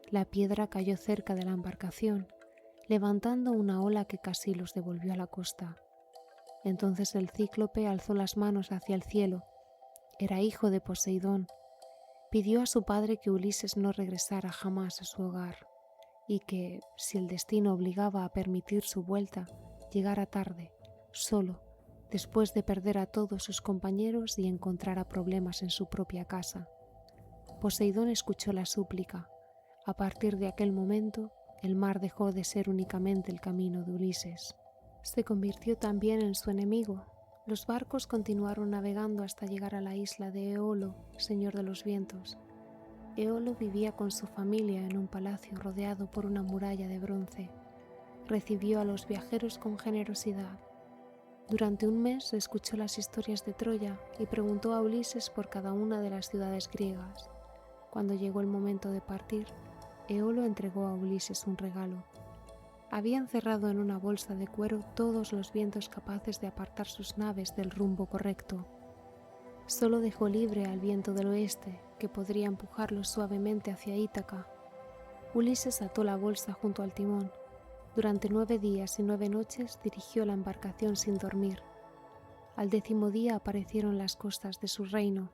La piedra cayó cerca de la embarcación, levantando una ola que casi los devolvió a la costa. Entonces el cíclope alzó las manos hacia el cielo. Era hijo de Poseidón. Pidió a su padre que Ulises no regresara jamás a su hogar y que, si el destino obligaba a permitir su vuelta, llegara tarde, solo, después de perder a todos sus compañeros y encontrara problemas en su propia casa. Poseidón escuchó la súplica. A partir de aquel momento, el mar dejó de ser únicamente el camino de Ulises. Se convirtió también en su enemigo. Los barcos continuaron navegando hasta llegar a la isla de Eolo, señor de los vientos. Eolo vivía con su familia en un palacio rodeado por una muralla de bronce. Recibió a los viajeros con generosidad. Durante un mes escuchó las historias de Troya y preguntó a Ulises por cada una de las ciudades griegas. Cuando llegó el momento de partir, Eolo entregó a Ulises un regalo. Había encerrado en una bolsa de cuero todos los vientos capaces de apartar sus naves del rumbo correcto. Solo dejó libre al viento del oeste, que podría empujarlos suavemente hacia Ítaca. Ulises ató la bolsa junto al timón. Durante 9 días y 9 noches dirigió la embarcación sin dormir. Al 10º día aparecieron las costas de su reino.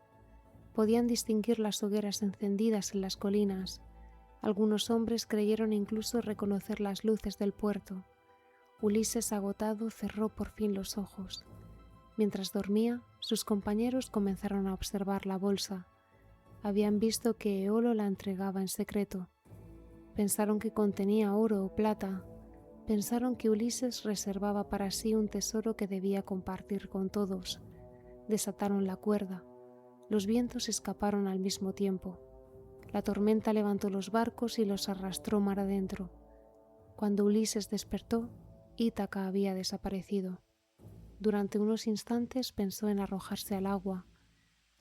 Podían distinguir las hogueras encendidas en las colinas. Algunos hombres creyeron incluso reconocer las luces del puerto. Ulises, agotado, cerró por fin los ojos. Mientras dormía, sus compañeros comenzaron a observar la bolsa. Habían visto que Eolo la entregaba en secreto. Pensaron que contenía oro o plata. Pensaron que Ulises reservaba para sí un tesoro que debía compartir con todos. Desataron la cuerda. Los vientos escaparon al mismo tiempo. La tormenta levantó los barcos y los arrastró mar adentro. Cuando Ulises despertó, Ítaca había desaparecido. Durante unos instantes pensó en arrojarse al agua.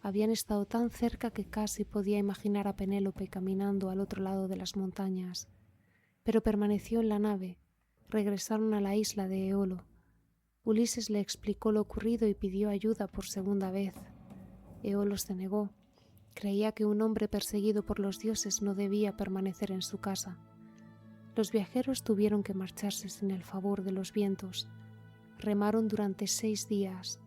Habían estado tan cerca que casi podía imaginar a Penélope caminando al otro lado de las montañas. Pero permaneció en la nave. Regresaron a la isla de Eolo. Ulises le explicó lo ocurrido y pidió ayuda por segunda vez. Eolo se negó. Creía que un hombre perseguido por los dioses no debía permanecer en su casa. Los viajeros tuvieron que marcharse sin el favor de los vientos. Remaron durante 6 días.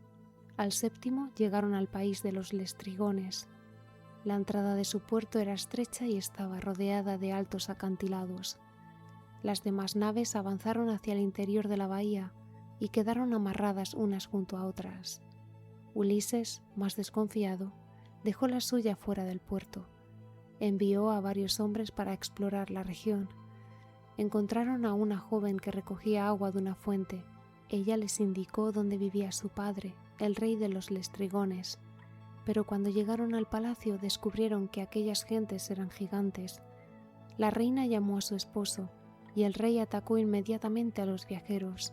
Al 7º llegaron al país de los Lestrigones. La entrada de su puerto era estrecha y estaba rodeada de altos acantilados. Las demás naves avanzaron hacia el interior de la bahía y quedaron amarradas unas junto a otras. Ulises, más desconfiado, dejó la suya fuera del puerto. Envió a varios hombres para explorar la región. Encontraron a una joven que recogía agua de una fuente. Ella les indicó dónde vivía su padre, el rey de los Lestrigones. Pero cuando llegaron al palacio descubrieron que aquellas gentes eran gigantes. La reina llamó a su esposo y el rey atacó inmediatamente a los viajeros.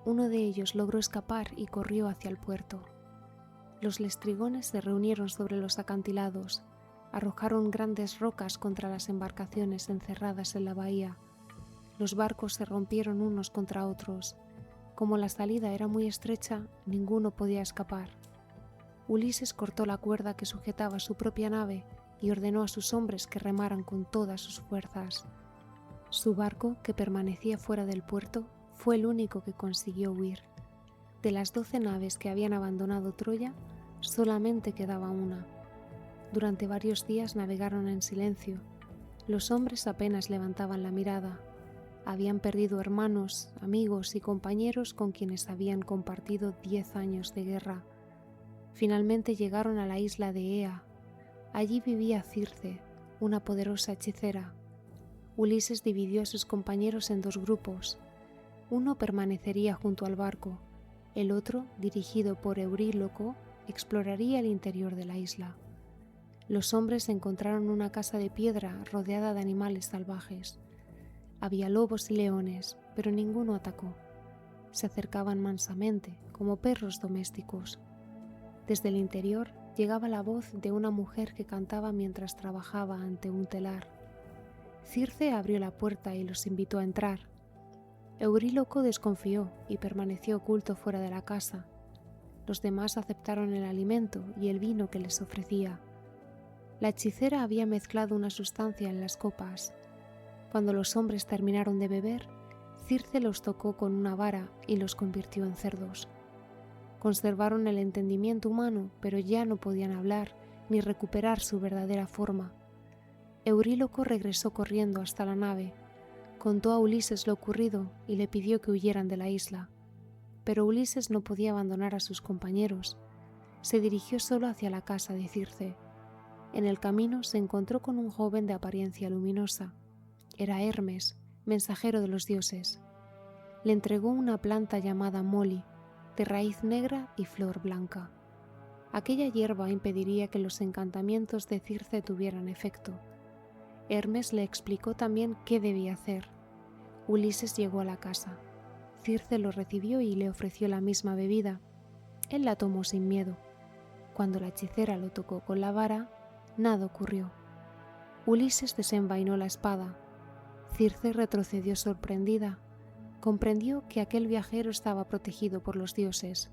Uno de ellos logró escapar y corrió hacia el puerto. Los Lestrigones se reunieron sobre los acantilados, arrojaron grandes rocas contra las embarcaciones encerradas en la bahía. Los barcos se rompieron unos contra otros. Como la salida era muy estrecha, ninguno podía escapar. Ulises cortó la cuerda que sujetaba su propia nave y ordenó a sus hombres que remaran con todas sus fuerzas. Su barco, que permanecía fuera del puerto, fue el único que consiguió huir. De las 12 naves que habían abandonado Troya, solamente quedaba una. Durante varios días navegaron en silencio. Los hombres apenas levantaban la mirada. Habían perdido hermanos, amigos y compañeros con quienes habían compartido 10 años de guerra. Finalmente llegaron a la isla de Ea. Allí vivía Circe, una poderosa hechicera. Ulises dividió a sus compañeros en 2 grupos. Uno permanecería junto al barco. El otro, dirigido por Euríloco, exploraría el interior de la isla. Los hombres encontraron una casa de piedra rodeada de animales salvajes. Había lobos y leones, pero ninguno atacó. Se acercaban mansamente, como perros domésticos. Desde el interior llegaba la voz de una mujer que cantaba mientras trabajaba ante un telar. Circe abrió la puerta y los invitó a entrar. Euríloco desconfió y permaneció oculto fuera de la casa. Los demás aceptaron el alimento y el vino que les ofrecía. La hechicera había mezclado una sustancia en las copas. Cuando los hombres terminaron de beber, Circe los tocó con una vara y los convirtió en cerdos. Conservaron el entendimiento humano, pero ya no podían hablar ni recuperar su verdadera forma. Euríloco regresó corriendo hasta la nave. Contó a Ulises lo ocurrido y le pidió que huyeran de la isla. Pero Ulises no podía abandonar a sus compañeros. Se dirigió solo hacia la casa de Circe. En el camino se encontró con un joven de apariencia luminosa. Era Hermes, mensajero de los dioses. Le entregó una planta llamada moli, de raíz negra y flor blanca. Aquella hierba impediría que los encantamientos de Circe tuvieran efecto. Hermes le explicó también qué debía hacer. Ulises llegó a la casa. Circe lo recibió y le ofreció la misma bebida. Él la tomó sin miedo. Cuando la hechicera lo tocó con la vara, nada ocurrió. Ulises desenvainó la espada. Circe retrocedió sorprendida. Comprendió que aquel viajero estaba protegido por los dioses.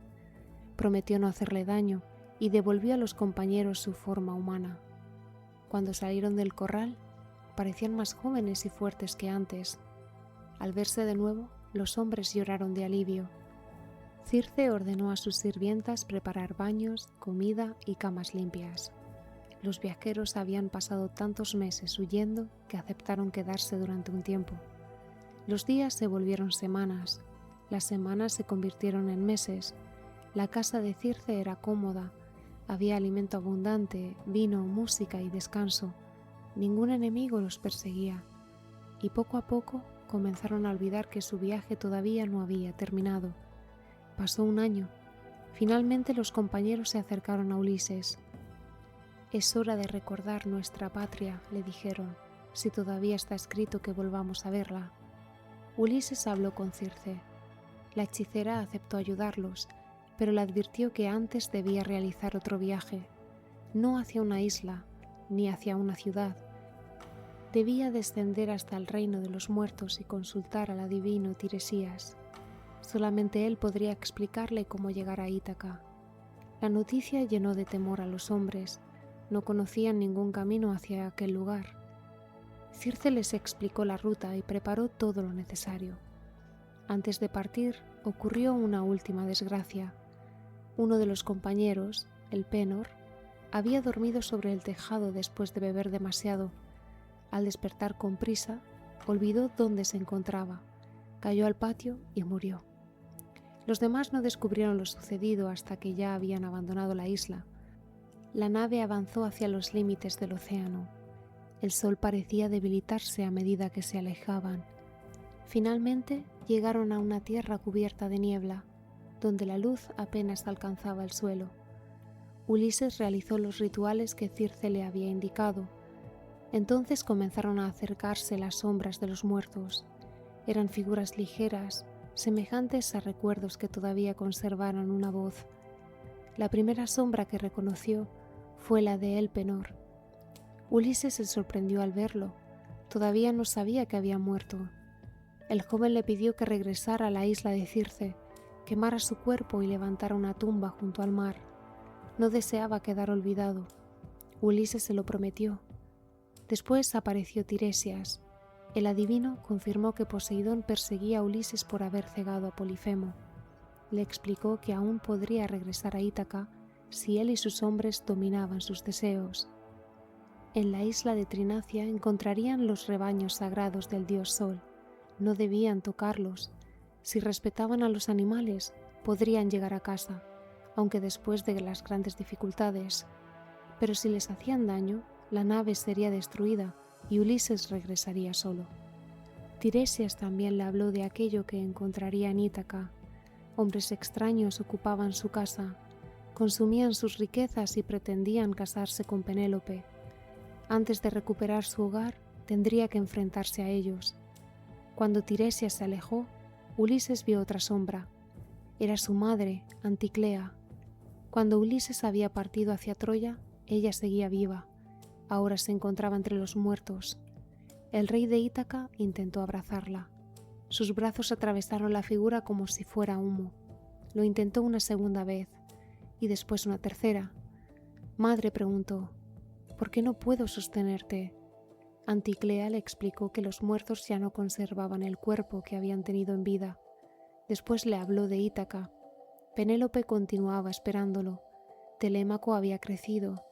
Prometió no hacerle daño y devolvió a los compañeros su forma humana. Cuando salieron del corral, parecían más jóvenes y fuertes que antes. Al verse de nuevo, los hombres lloraron de alivio. Circe ordenó a sus sirvientas preparar baños, comida y camas limpias. Los viajeros habían pasado tantos meses huyendo que aceptaron quedarse durante un tiempo. Los días se volvieron semanas, las semanas se convirtieron en meses. La casa de Circe era cómoda, había alimento abundante, vino, música y descanso. Ningún enemigo los perseguía. Y poco a poco comenzaron a olvidar que su viaje todavía no había terminado. Pasó un año. Finalmente los compañeros se acercaron a Ulises. «Es hora de recordar nuestra patria», le dijeron, «si todavía está escrito que volvamos a verla». Ulises habló con Circe. La hechicera aceptó ayudarlos, pero le advirtió que antes debía realizar otro viaje, no hacia una isla, ni hacia una ciudad. Debía descender hasta el reino de los muertos y consultar al adivino Tiresías. Solamente él podría explicarle cómo llegar a Ítaca. La noticia llenó de temor a los hombres. No conocían ningún camino hacia aquel lugar. Circe les explicó la ruta y preparó todo lo necesario. Antes de partir, ocurrió una última desgracia. Uno de los compañeros, el Pénor, había dormido sobre el tejado después de beber demasiado. Al despertar con prisa, olvidó dónde se encontraba, cayó al patio y murió. Los demás no descubrieron lo sucedido hasta que ya habían abandonado la isla. La nave avanzó hacia los límites del océano. El sol parecía debilitarse a medida que se alejaban. Finalmente llegaron a una tierra cubierta de niebla, donde la luz apenas alcanzaba el suelo. Ulises realizó los rituales que Circe le había indicado. Entonces comenzaron a acercarse las sombras de los muertos. Eran figuras ligeras, semejantes a recuerdos que todavía conservaron una voz. La primera sombra que reconoció fue la de Elpenor. Ulises se sorprendió al verlo. Todavía no sabía que había muerto. El joven le pidió que regresara a la isla de Circe, quemara su cuerpo y levantara una tumba junto al mar. No deseaba quedar olvidado. Ulises se lo prometió. Después apareció Tiresias. El adivino confirmó que Poseidón perseguía a Ulises por haber cegado a Polifemo. Le explicó que aún podría regresar a Ítaca si él y sus hombres dominaban sus deseos. En la isla de Trinacia encontrarían los rebaños sagrados del dios Sol. No debían tocarlos. Si respetaban a los animales, podrían llegar a casa, aunque después de las grandes dificultades. Pero si les hacían daño, la nave sería destruida y Ulises regresaría solo. Tiresias también le habló de aquello que encontraría en Ítaca. Hombres extraños ocupaban su casa, consumían sus riquezas y pretendían casarse con Penélope. Antes de recuperar su hogar, tendría que enfrentarse a ellos. Cuando Tiresias se alejó, Ulises vio otra sombra. Era su madre, Anticlea. Cuando Ulises había partido hacia Troya, ella seguía viva. Ahora se encontraba entre los muertos. El rey de Ítaca intentó abrazarla. Sus brazos atravesaron la figura como si fuera humo. Lo intentó una segunda vez, y después una tercera. Madre, preguntó, ¿por qué no puedo sostenerte? Anticlea le explicó que los muertos ya no conservaban el cuerpo que habían tenido en vida. Después le habló de Ítaca. Penélope continuaba esperándolo. Telémaco había crecido.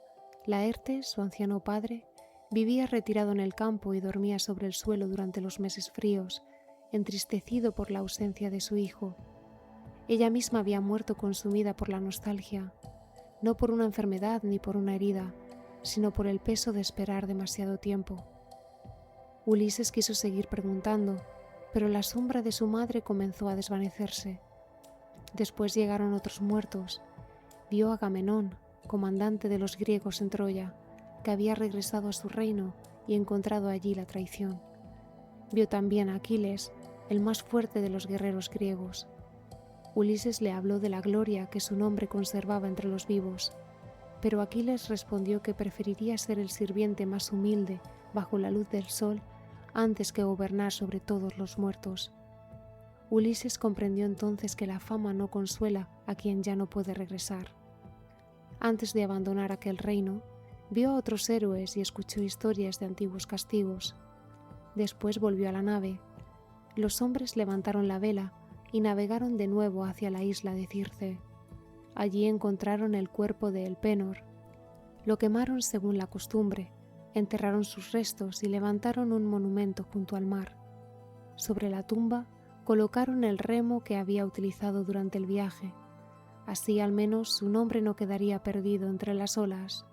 Laertes, su anciano padre, vivía retirado en el campo y dormía sobre el suelo durante los meses fríos, entristecido por la ausencia de su hijo. Ella misma había muerto consumida por la nostalgia, no por una enfermedad ni por una herida, sino por el peso de esperar demasiado tiempo. Ulises quiso seguir preguntando, pero la sombra de su madre comenzó a desvanecerse. Después llegaron otros muertos. Vio a Agamenón, comandante de los griegos en Troya, que había regresado a su reino y encontrado allí la traición. Vio también a Aquiles, el más fuerte de los guerreros griegos. Ulises le habló de la gloria que su nombre conservaba entre los vivos, pero Aquiles respondió que preferiría ser el sirviente más humilde bajo la luz del sol antes que gobernar sobre todos los muertos. Ulises comprendió entonces que la fama no consuela a quien ya no puede regresar. Antes de abandonar aquel reino, vio a otros héroes y escuchó historias de antiguos castigos. Después volvió a la nave. Los hombres levantaron la vela y navegaron de nuevo hacia la isla de Circe. Allí encontraron el cuerpo de Elpenor. Lo quemaron según la costumbre, enterraron sus restos y levantaron un monumento junto al mar. Sobre la tumba colocaron el remo que había utilizado durante el viaje. Así al menos su nombre no quedaría perdido entre las olas.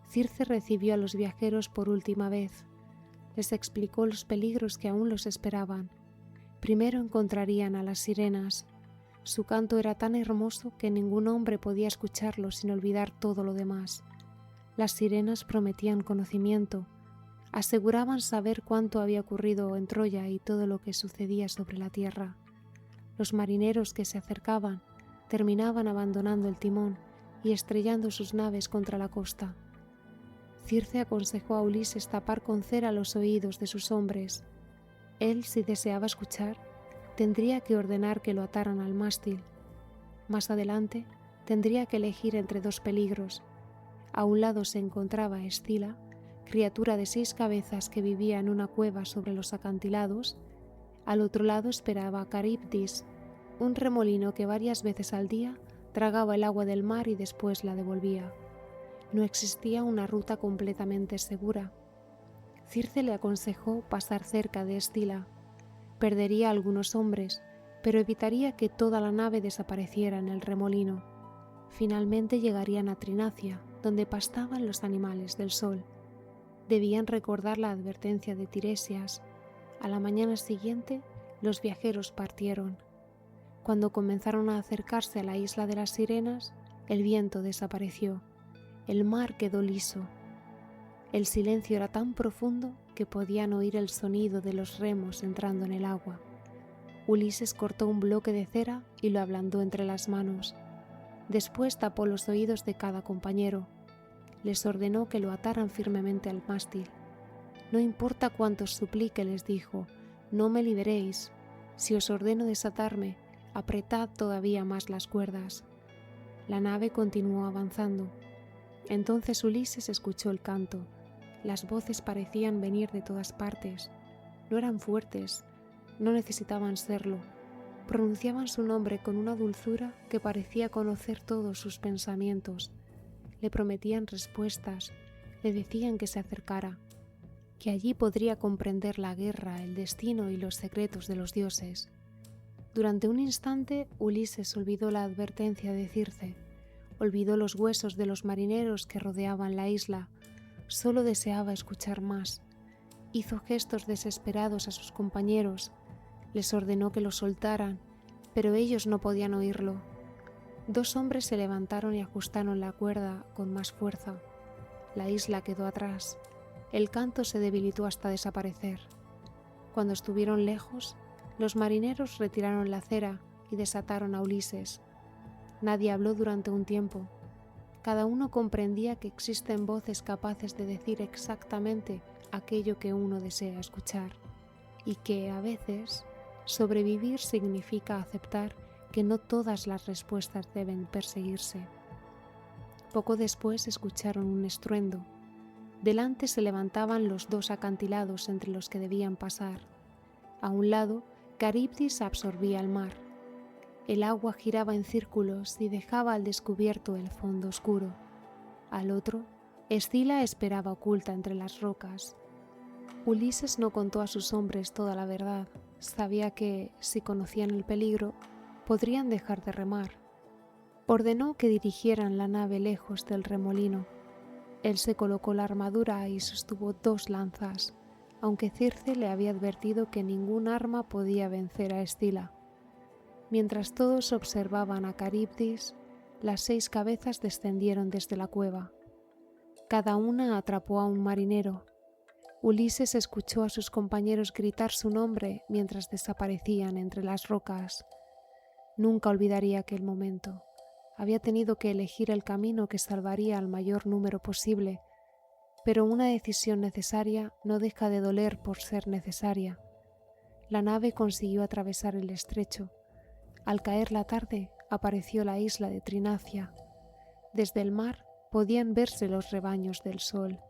Circe recibió a los viajeros por última vez. Les explicó los peligros que aún los esperaban. Primero encontrarían a las sirenas. Su canto era tan hermoso que ningún hombre podía escucharlo sin olvidar todo lo demás. Las sirenas prometían conocimiento, aseguraban saber cuánto había ocurrido en Troya y todo lo que sucedía sobre la tierra. Los marineros que se acercaban terminaban abandonando el timón y estrellando sus naves contra la costa. Circe aconsejó a Ulises tapar con cera los oídos de sus hombres. Él, si deseaba escuchar, tendría que ordenar que lo ataran al mástil. Más adelante, tendría que elegir entre dos peligros. A un lado se encontraba Escila, criatura de 6 cabezas que vivía en una cueva sobre los acantilados. Al otro lado esperaba a Caribdis, un remolino que varias veces al día tragaba el agua del mar y después la devolvía. No existía una ruta completamente segura. Circe le aconsejó pasar cerca de Escila. Perdería a algunos hombres, pero evitaría que toda la nave desapareciera en el remolino. Finalmente llegarían a Trinacia, donde pastaban los animales del sol. Debían recordar la advertencia de Tiresias. A la mañana siguiente, los viajeros partieron. Cuando comenzaron a acercarse a la isla de las sirenas, el viento desapareció. El mar quedó liso. El silencio era tan profundo que podían oír el sonido de los remos entrando en el agua. Ulises cortó un bloque de cera y lo ablandó entre las manos. Después tapó los oídos de cada compañero. Les ordenó que lo ataran firmemente al mástil. No importa cuánto os suplique, les dijo, no me liberéis. Si os ordeno desatarme, apretad todavía más las cuerdas. La nave continuó avanzando. Entonces Ulises escuchó el canto. Las voces parecían venir de todas partes. No eran fuertes, no necesitaban serlo. Pronunciaban su nombre con una dulzura que parecía conocer todos sus pensamientos. Le prometían respuestas, le decían que se acercara, que allí podría comprender la guerra, el destino y los secretos de los dioses. Durante un instante, Ulises olvidó la advertencia de Circe, olvidó los huesos de los marineros que rodeaban la isla, solo deseaba escuchar más. Hizo gestos desesperados a sus compañeros, les ordenó que lo soltaran, pero ellos no podían oírlo. 2 hombres se levantaron y ajustaron la cuerda con más fuerza. La isla quedó atrás. El canto se debilitó hasta desaparecer. Cuando estuvieron lejos, los marineros retiraron la cera y desataron a Ulises. Nadie habló durante un tiempo. Cada uno comprendía que existen voces capaces de decir exactamente aquello que uno desea escuchar, y que, a veces, sobrevivir significa aceptar que no todas las respuestas deben perseguirse. Poco después escucharon un estruendo. Delante se levantaban los 2 acantilados entre los que debían pasar. A un lado, Caribdis absorbía el mar. El agua giraba en círculos y dejaba al descubierto el fondo oscuro. Al otro, Escila esperaba oculta entre las rocas. Ulises no contó a sus hombres toda la verdad. Sabía que, si conocían el peligro, podrían dejar de remar. Ordenó que dirigieran la nave lejos del remolino. Él se colocó la armadura y sostuvo 2 lanzas, aunque Circe le había advertido que ningún arma podía vencer a Escila. Mientras todos observaban a Caribdis, las 6 cabezas descendieron desde la cueva. Cada una atrapó a un marinero. Ulises escuchó a sus compañeros gritar su nombre mientras desaparecían entre las rocas. Nunca olvidaría aquel momento. Había tenido que elegir el camino que salvaría al mayor número posible, pero una decisión necesaria no deja de doler por ser necesaria. La nave consiguió atravesar el estrecho. Al caer la tarde, apareció la isla de Trinacia. Desde el mar podían verse los rebaños del sol.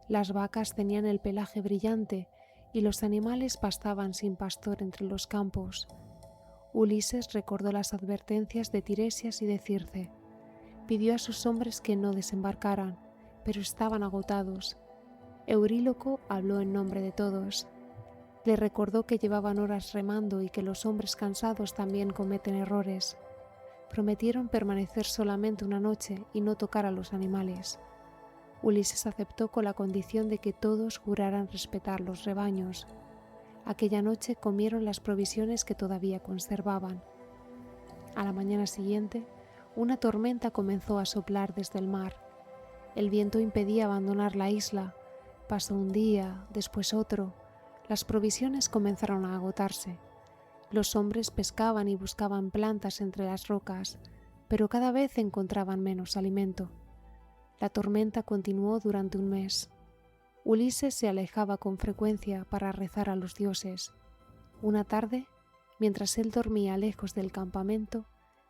Las vacas tenían el pelaje brillante y los animales pastaban sin pastor entre los campos. Ulises recordó las advertencias de Tiresias y de Circe. Pidió a sus hombres que no desembarcaran, pero estaban agotados. Euríloco habló en nombre de todos. Le recordó que llevaban horas remando y que los hombres cansados también cometen errores. Prometieron permanecer solamente una noche y no tocar a los animales. Ulises aceptó con la condición de que todos juraran respetar los rebaños. Aquella noche comieron las provisiones que todavía conservaban. A la mañana siguiente, una tormenta comenzó a soplar desde el mar. El viento impedía abandonar la isla. Pasó un día, después otro. Las provisiones comenzaron a agotarse. Los hombres pescaban y buscaban plantas entre las rocas, pero cada vez encontraban menos alimento. La tormenta continuó durante un mes. Ulises se alejaba con frecuencia para rezar a los dioses. Una tarde, mientras él dormía lejos del campamento,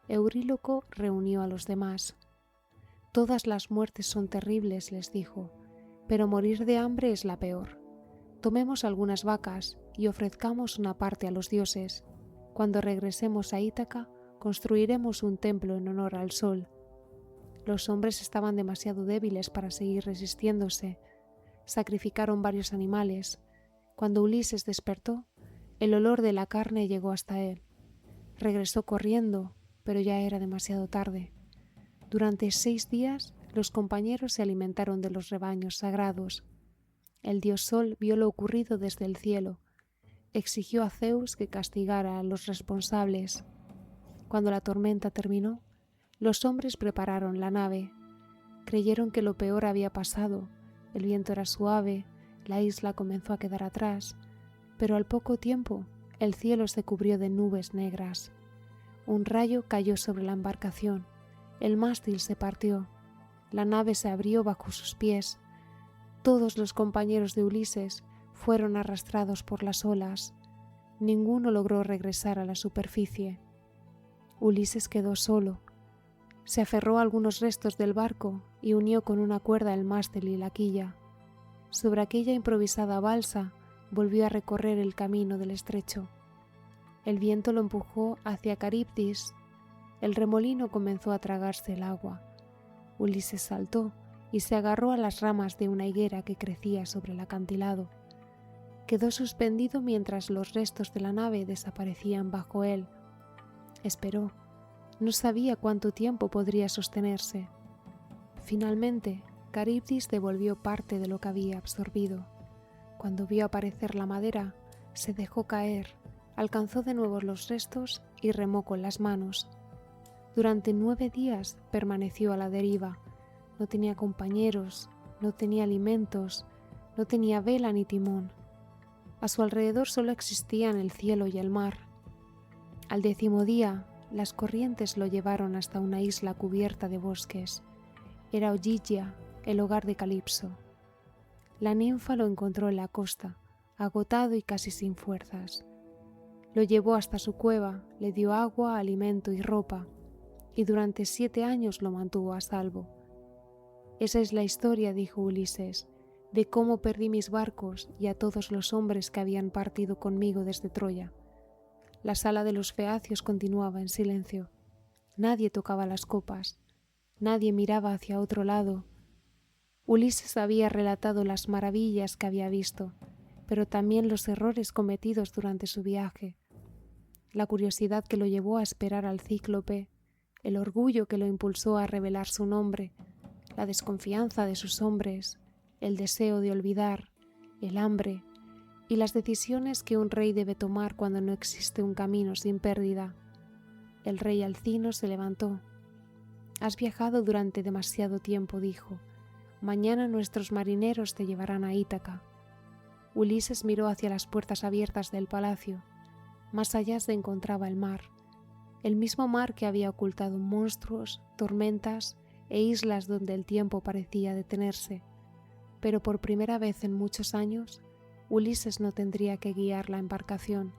Euríloco reunió a los demás. «Todas las muertes son terribles», les dijo, «pero morir de hambre es la peor. Tomemos algunas vacas y ofrezcamos una parte a los dioses. Cuando regresemos a Ítaca, construiremos un templo en honor al sol». Los hombres estaban demasiado débiles para seguir resistiéndose. Sacrificaron varios animales. Cuando Ulises despertó, el olor de la carne llegó hasta él. Regresó corriendo, pero ya era demasiado tarde. Durante 6 días, los compañeros se alimentaron de los rebaños sagrados. El dios Sol vio lo ocurrido desde el cielo. Exigió a Zeus que castigara a los responsables. Cuando la tormenta terminó, los hombres prepararon la nave. Creyeron que lo peor había pasado. El viento era suave, la isla comenzó a quedar atrás, pero al poco tiempo el cielo se cubrió de nubes negras. Un rayo cayó sobre la embarcación, el mástil se partió, la nave se abrió bajo sus pies. Todos los compañeros de Ulises fueron arrastrados por las olas. Ninguno logró regresar a la superficie. Ulises quedó solo. Se aferró a algunos restos del barco y unió con una cuerda el mástil y la quilla. Sobre aquella improvisada balsa volvió a recorrer el camino del estrecho. El viento lo empujó hacia Caribdis. El remolino comenzó a tragarse el agua. Ulises saltó y se agarró a las ramas de una higuera que crecía sobre el acantilado. Quedó suspendido mientras los restos de la nave desaparecían bajo él. Esperó. No sabía cuánto tiempo podría sostenerse. Finalmente, Caribdis devolvió parte de lo que había absorbido. Cuando vio aparecer la madera, se dejó caer, alcanzó de nuevo los restos y remó con las manos. Durante 9 días permaneció a la deriva. No tenía compañeros, no tenía alimentos, no tenía vela ni timón. A su alrededor solo existían el cielo y el mar. Al 10º día, las corrientes lo llevaron hasta una isla cubierta de bosques. Era Ogygia, el hogar de Calipso. La ninfa lo encontró en la costa, agotado y casi sin fuerzas. Lo llevó hasta su cueva, le dio agua, alimento y ropa, y durante 7 años lo mantuvo a salvo. Esa es la historia, dijo Ulises, de cómo perdí mis barcos y a todos los hombres que habían partido conmigo desde Troya. La sala de los feacios continuaba en silencio. Nadie tocaba las copas. Nadie miraba hacia otro lado. Ulises había relatado las maravillas que había visto, pero también los errores cometidos durante su viaje. La curiosidad que lo llevó a esperar al cíclope, el orgullo que lo impulsó a revelar su nombre, la desconfianza de sus hombres, el deseo de olvidar, el hambre y las decisiones que un rey debe tomar cuando no existe un camino sin pérdida. El rey Alcino se levantó. «Has viajado durante demasiado tiempo», dijo. «Mañana nuestros marineros te llevarán a Ítaca». Ulises miró hacia las puertas abiertas del palacio. Más allá se encontraba el mar, el mismo mar que había ocultado monstruos, tormentas e islas donde el tiempo parecía detenerse. Pero por primera vez en muchos años, Ulises no tendría que guiar la embarcación,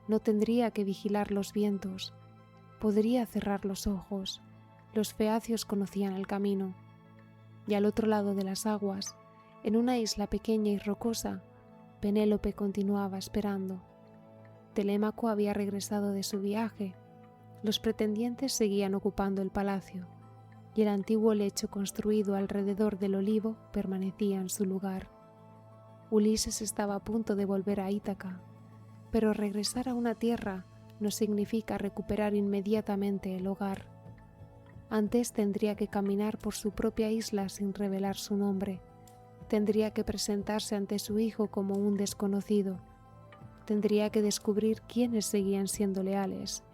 no tendría que vigilar los vientos, podría cerrar los ojos. Los feacios conocían el camino. Y al otro lado de las aguas, en una isla pequeña y rocosa, Penélope continuaba esperando. Telémaco había regresado de su viaje. Los pretendientes seguían ocupando el palacio, y el antiguo lecho construido alrededor del olivo permanecía en su lugar. Ulises estaba a punto de volver a Ítaca, pero regresar a una tierra no significa recuperar inmediatamente el hogar. Antes tendría que caminar por su propia isla sin revelar su nombre. Tendría que presentarse ante su hijo como un desconocido. Tendría que descubrir quiénes seguían siendo leales.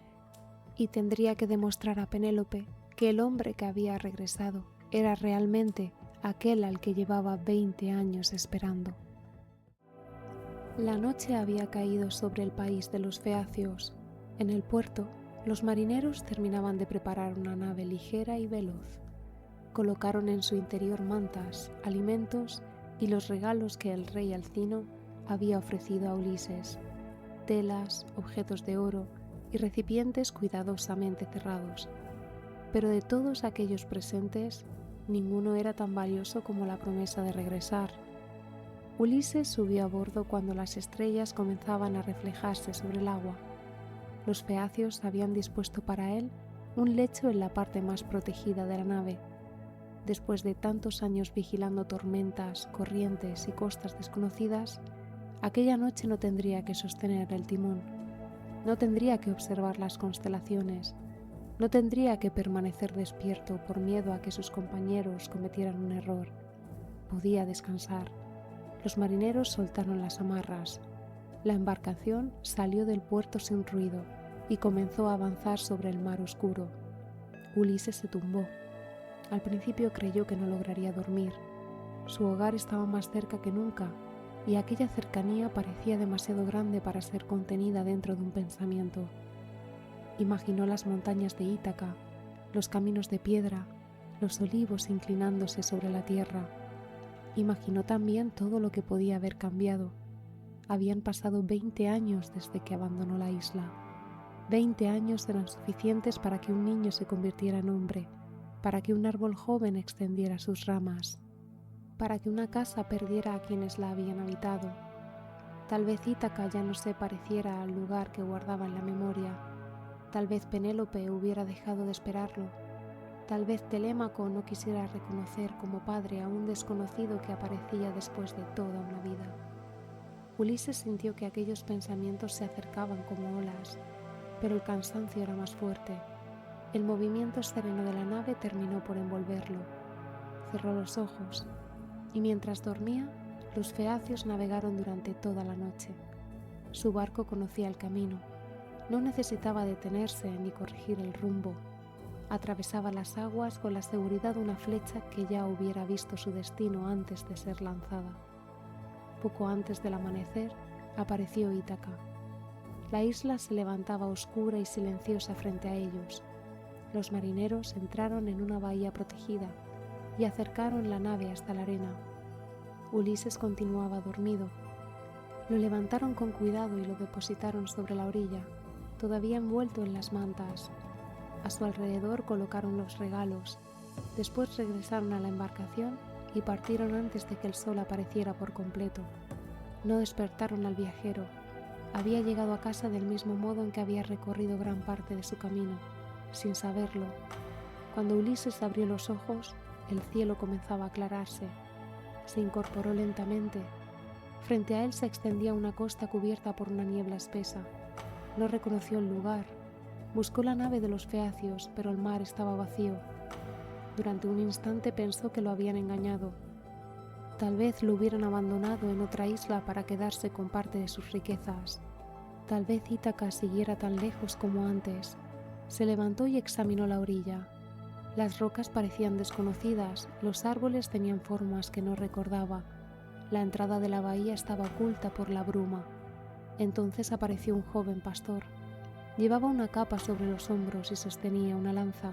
Y tendría que demostrar a Penélope que el hombre que había regresado era realmente aquel al que llevaba 20 años esperando. La noche había caído sobre el país de los feacios. En el puerto, los marineros terminaban de preparar una nave ligera y veloz. Colocaron en su interior mantas, alimentos y los regalos que el rey Alcino había ofrecido a Ulises: telas, objetos de oro y recipientes cuidadosamente cerrados. Pero de todos aquellos presentes, ninguno era tan valioso como la promesa de regresar. Ulises subió a bordo cuando las estrellas comenzaban a reflejarse sobre el agua. Los feacios habían dispuesto para él un lecho en la parte más protegida de la nave. Después de tantos años vigilando tormentas, corrientes y costas desconocidas, aquella noche no tendría que sostener el timón, no tendría que observar las constelaciones, no tendría que permanecer despierto por miedo a que sus compañeros cometieran un error. Podía descansar. Los marineros soltaron las amarras. La embarcación salió del puerto sin ruido y comenzó a avanzar sobre el mar oscuro. Ulises se tumbó. Al principio creyó que no lograría dormir. Su hogar estaba más cerca que nunca, y aquella cercanía parecía demasiado grande para ser contenida dentro de un pensamiento. Imaginó las montañas de Ítaca, los caminos de piedra, los olivos inclinándose sobre la tierra. Imaginó también todo lo que podía haber cambiado. Habían pasado 20 años desde que abandonó la isla. 20 años eran suficientes para que un niño se convirtiera en hombre, para que un árbol joven extendiera sus ramas, para que una casa perdiera a quienes la habían habitado. Tal vez Ítaca ya no se pareciera al lugar que guardaba en la memoria, tal vez Penélope hubiera dejado de esperarlo, tal vez Telémaco no quisiera reconocer como padre a un desconocido que aparecía después de toda una vida. Ulises sintió que aquellos pensamientos se acercaban como olas, pero el cansancio era más fuerte. El movimiento sereno de la nave terminó por envolverlo. Cerró los ojos, y mientras dormía, los feacios navegaron durante toda la noche. Su barco conocía el camino. No necesitaba detenerse ni corregir el rumbo. Atravesaba las aguas con la seguridad de una flecha que ya hubiera visto su destino antes de ser lanzada. Poco antes del amanecer, apareció Ítaca. La isla se levantaba oscura y silenciosa frente a ellos. Los marineros entraron en una bahía protegida y acercaron la nave hasta la arena. Ulises continuaba dormido. Lo levantaron con cuidado y lo depositaron sobre la orilla, todavía envuelto en las mantas. A su alrededor colocaron los regalos. Después regresaron a la embarcación y partieron antes de que el sol apareciera por completo. No despertaron al viajero. Había llegado a casa del mismo modo en que había recorrido gran parte de su camino, sin saberlo. Cuando Ulises abrió los ojos, el cielo comenzaba a aclararse. Se incorporó lentamente. Frente a él se extendía una costa cubierta por una niebla espesa. No reconoció el lugar. Buscó la nave de los feacios, pero el mar estaba vacío. Durante un instante pensó que lo habían engañado. Tal vez lo hubieran abandonado en otra isla para quedarse con parte de sus riquezas. Tal vez Ítaca siguiera tan lejos como antes. Se levantó y examinó la orilla. Las rocas parecían desconocidas, los árboles tenían formas que no recordaba. La entrada de la bahía estaba oculta por la bruma. Entonces apareció un joven pastor. Llevaba una capa sobre los hombros y sostenía una lanza.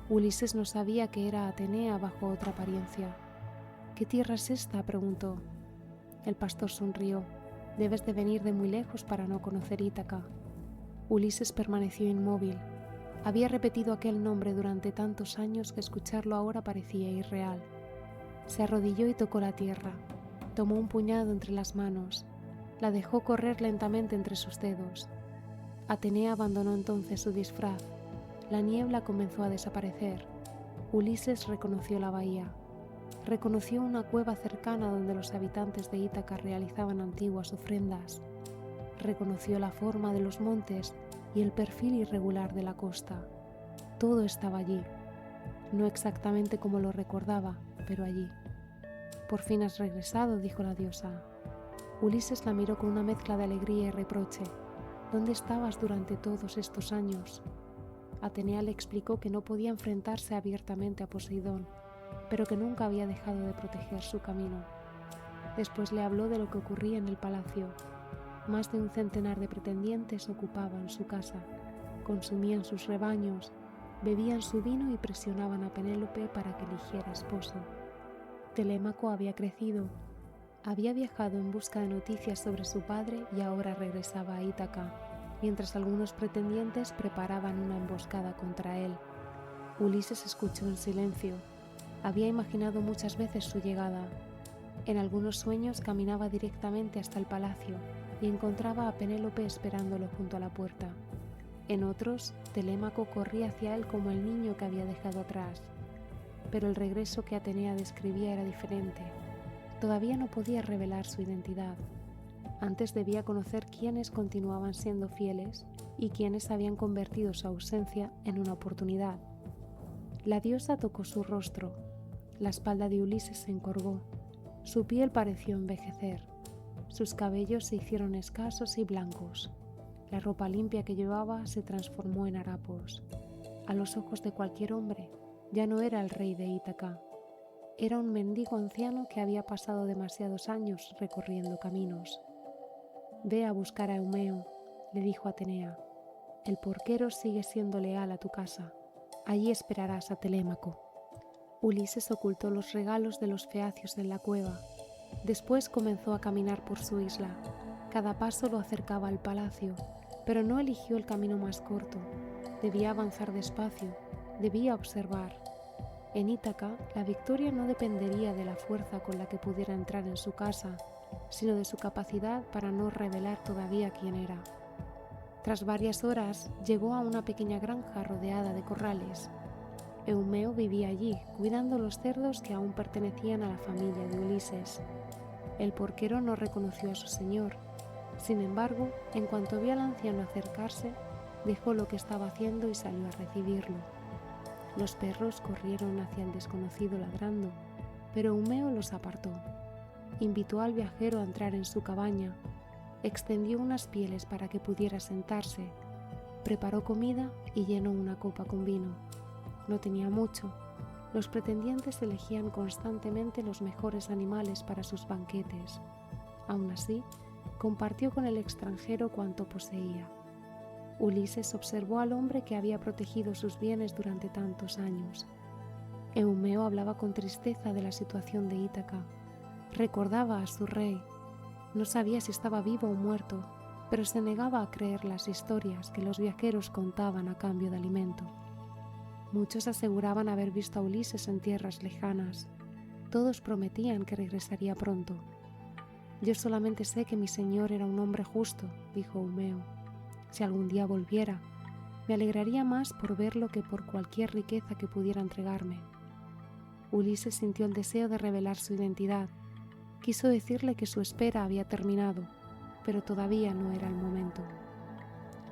Ulises no sabía que era Atenea bajo otra apariencia. «¿Qué tierra es esta?», preguntó. El pastor sonrió. «Debes de venir de muy lejos para no conocer Ítaca». Ulises permaneció inmóvil. Había repetido aquel nombre durante tantos años que escucharlo ahora parecía irreal. Se arrodilló y tocó la tierra. Tomó un puñado entre las manos. La dejó correr lentamente entre sus dedos. Atenea abandonó entonces su disfraz. La niebla comenzó a desaparecer. Ulises reconoció la bahía. Reconoció una cueva cercana donde los habitantes de Ítaca realizaban antiguas ofrendas. Reconoció la forma de los montes y el perfil irregular de la costa. Todo estaba allí. No exactamente como lo recordaba, pero allí. «Por fin has regresado», dijo la diosa. Ulises la miró con una mezcla de alegría y reproche. «¿Dónde estabas durante todos estos años?». Atenea le explicó que no podía enfrentarse abiertamente a Poseidón, pero que nunca había dejado de proteger su camino. Después le habló de lo que ocurría en el palacio. Más de un centenar de pretendientes ocupaban su casa, consumían sus rebaños, bebían su vino y presionaban a Penélope para que eligiera esposo. Telémaco había crecido, había viajado en busca de noticias sobre su padre y ahora regresaba a Ítaca, mientras algunos pretendientes preparaban una emboscada contra él. Ulises escuchó en silencio. Había imaginado muchas veces su llegada. En algunos sueños caminaba directamente hasta el palacio y encontraba a Penélope esperándolo junto a la puerta. En otros, Telémaco corría hacia él como el niño que había dejado atrás. Pero el regreso que Atenea describía era diferente. Todavía no podía revelar su identidad. Antes debía conocer quiénes continuaban siendo fieles y quiénes habían convertido su ausencia en una oportunidad. La diosa tocó su rostro. La espalda de Ulises se encorvó. Su piel pareció envejecer. Sus cabellos se hicieron escasos y blancos. La ropa limpia que llevaba se transformó en harapos. A los ojos de cualquier hombre, ya no era el rey de Ítaca. Era un mendigo anciano que había pasado demasiados años recorriendo caminos. «Ve a buscar a Eumeo», le dijo Atenea. «El porquero sigue siendo leal a tu casa. Allí esperarás a Telémaco». Ulises ocultó los regalos de los feacios en la cueva. Después comenzó a caminar por su isla. Cada paso lo acercaba al palacio, pero no eligió el camino más corto. Debía avanzar despacio, debía observar. En Ítaca, la victoria no dependería de la fuerza con la que pudiera entrar en su casa, sino de su capacidad para no revelar todavía quién era. Tras varias horas, llegó a una pequeña granja rodeada de corrales. Eumeo vivía allí, cuidando los cerdos que aún pertenecían a la familia de Ulises. El porquero no reconoció a su señor. Sin embargo, en cuanto vio al anciano acercarse, dejó lo que estaba haciendo y salió a recibirlo. Los perros corrieron hacia el desconocido ladrando, pero Eumeo los apartó. Invitó al viajero a entrar en su cabaña, extendió unas pieles para que pudiera sentarse, preparó comida y llenó una copa con vino. No tenía mucho. Los pretendientes elegían constantemente los mejores animales para sus banquetes. Aún así, compartió con el extranjero cuanto poseía. Ulises observó al hombre que había protegido sus bienes durante tantos años. Eumeo hablaba con tristeza de la situación de Ítaca. Recordaba a su rey. No sabía si estaba vivo o muerto, pero se negaba a creer las historias que los viajeros contaban a cambio de alimento. Muchos aseguraban haber visto a Ulises en tierras lejanas. Todos prometían que regresaría pronto. Yo solamente sé que mi señor era un hombre justo, dijo Eumeo. Si algún día volviera, me alegraría más por verlo que por cualquier riqueza que pudiera entregarme. Ulises sintió el deseo de revelar su identidad. Quiso decirle que su espera había terminado, pero todavía no era el momento.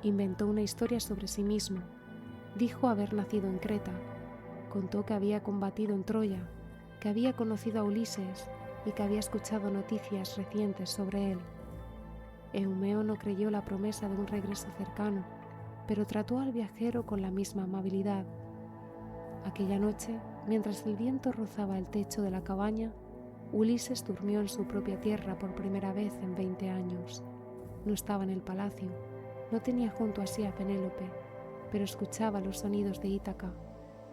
Inventó una historia sobre sí mismo. Dijo haber nacido en Creta. Contó que había combatido en Troya, que había conocido a Ulises y que había escuchado noticias recientes sobre él. Eumeo no creyó la promesa de un regreso cercano, pero trató al viajero con la misma amabilidad. Aquella noche, mientras el viento rozaba el techo de la cabaña, Ulises durmió en su propia tierra por primera vez en 20 años. No estaba en el palacio, no tenía junto a sí a Penélope, pero escuchaba los sonidos de Ítaca,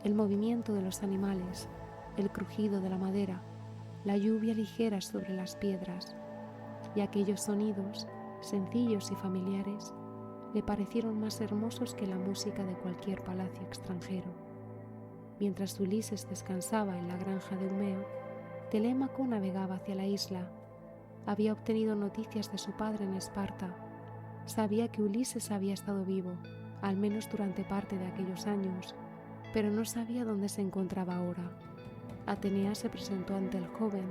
el movimiento de los animales, el crujido de la madera, la lluvia ligera sobre las piedras, y aquellos sonidos, sencillos y familiares, le parecieron más hermosos que la música de cualquier palacio extranjero. Mientras Ulises descansaba en la granja de Eumeo, Telémaco navegaba hacia la isla. Había obtenido noticias de su padre en Esparta. Sabía que Ulises había estado vivo, al menos durante parte de aquellos años, pero no sabía dónde se encontraba ahora. Atenea se presentó ante el joven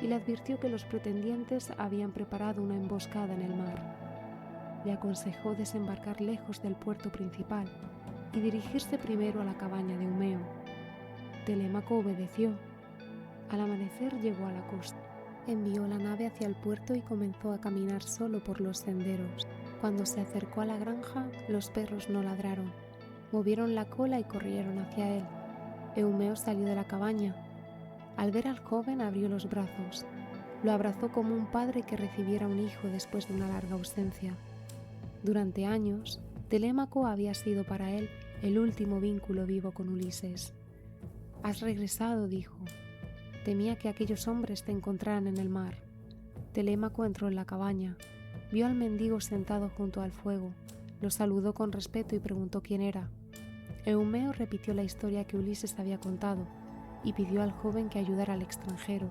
y le advirtió que los pretendientes habían preparado una emboscada en el mar. Le aconsejó desembarcar lejos del puerto principal y dirigirse primero a la cabaña de Eumeo. Telémaco obedeció. Al amanecer llegó a la costa. Envió la nave hacia el puerto y comenzó a caminar solo por los senderos. Cuando se acercó a la granja, los perros no ladraron. Movieron la cola y corrieron hacia él. Eumeo salió de la cabaña. Al ver al joven abrió los brazos. Lo abrazó como un padre que recibiera un hijo después de una larga ausencia. Durante años, Telémaco había sido para él el último vínculo vivo con Ulises. «Has regresado», dijo. «Temía que aquellos hombres te encontraran en el mar». Telémaco entró en la cabaña. Vio al mendigo sentado junto al fuego. Lo saludó con respeto y preguntó quién era. Eumeo repitió la historia que Ulises había contado y pidió al joven que ayudara al extranjero.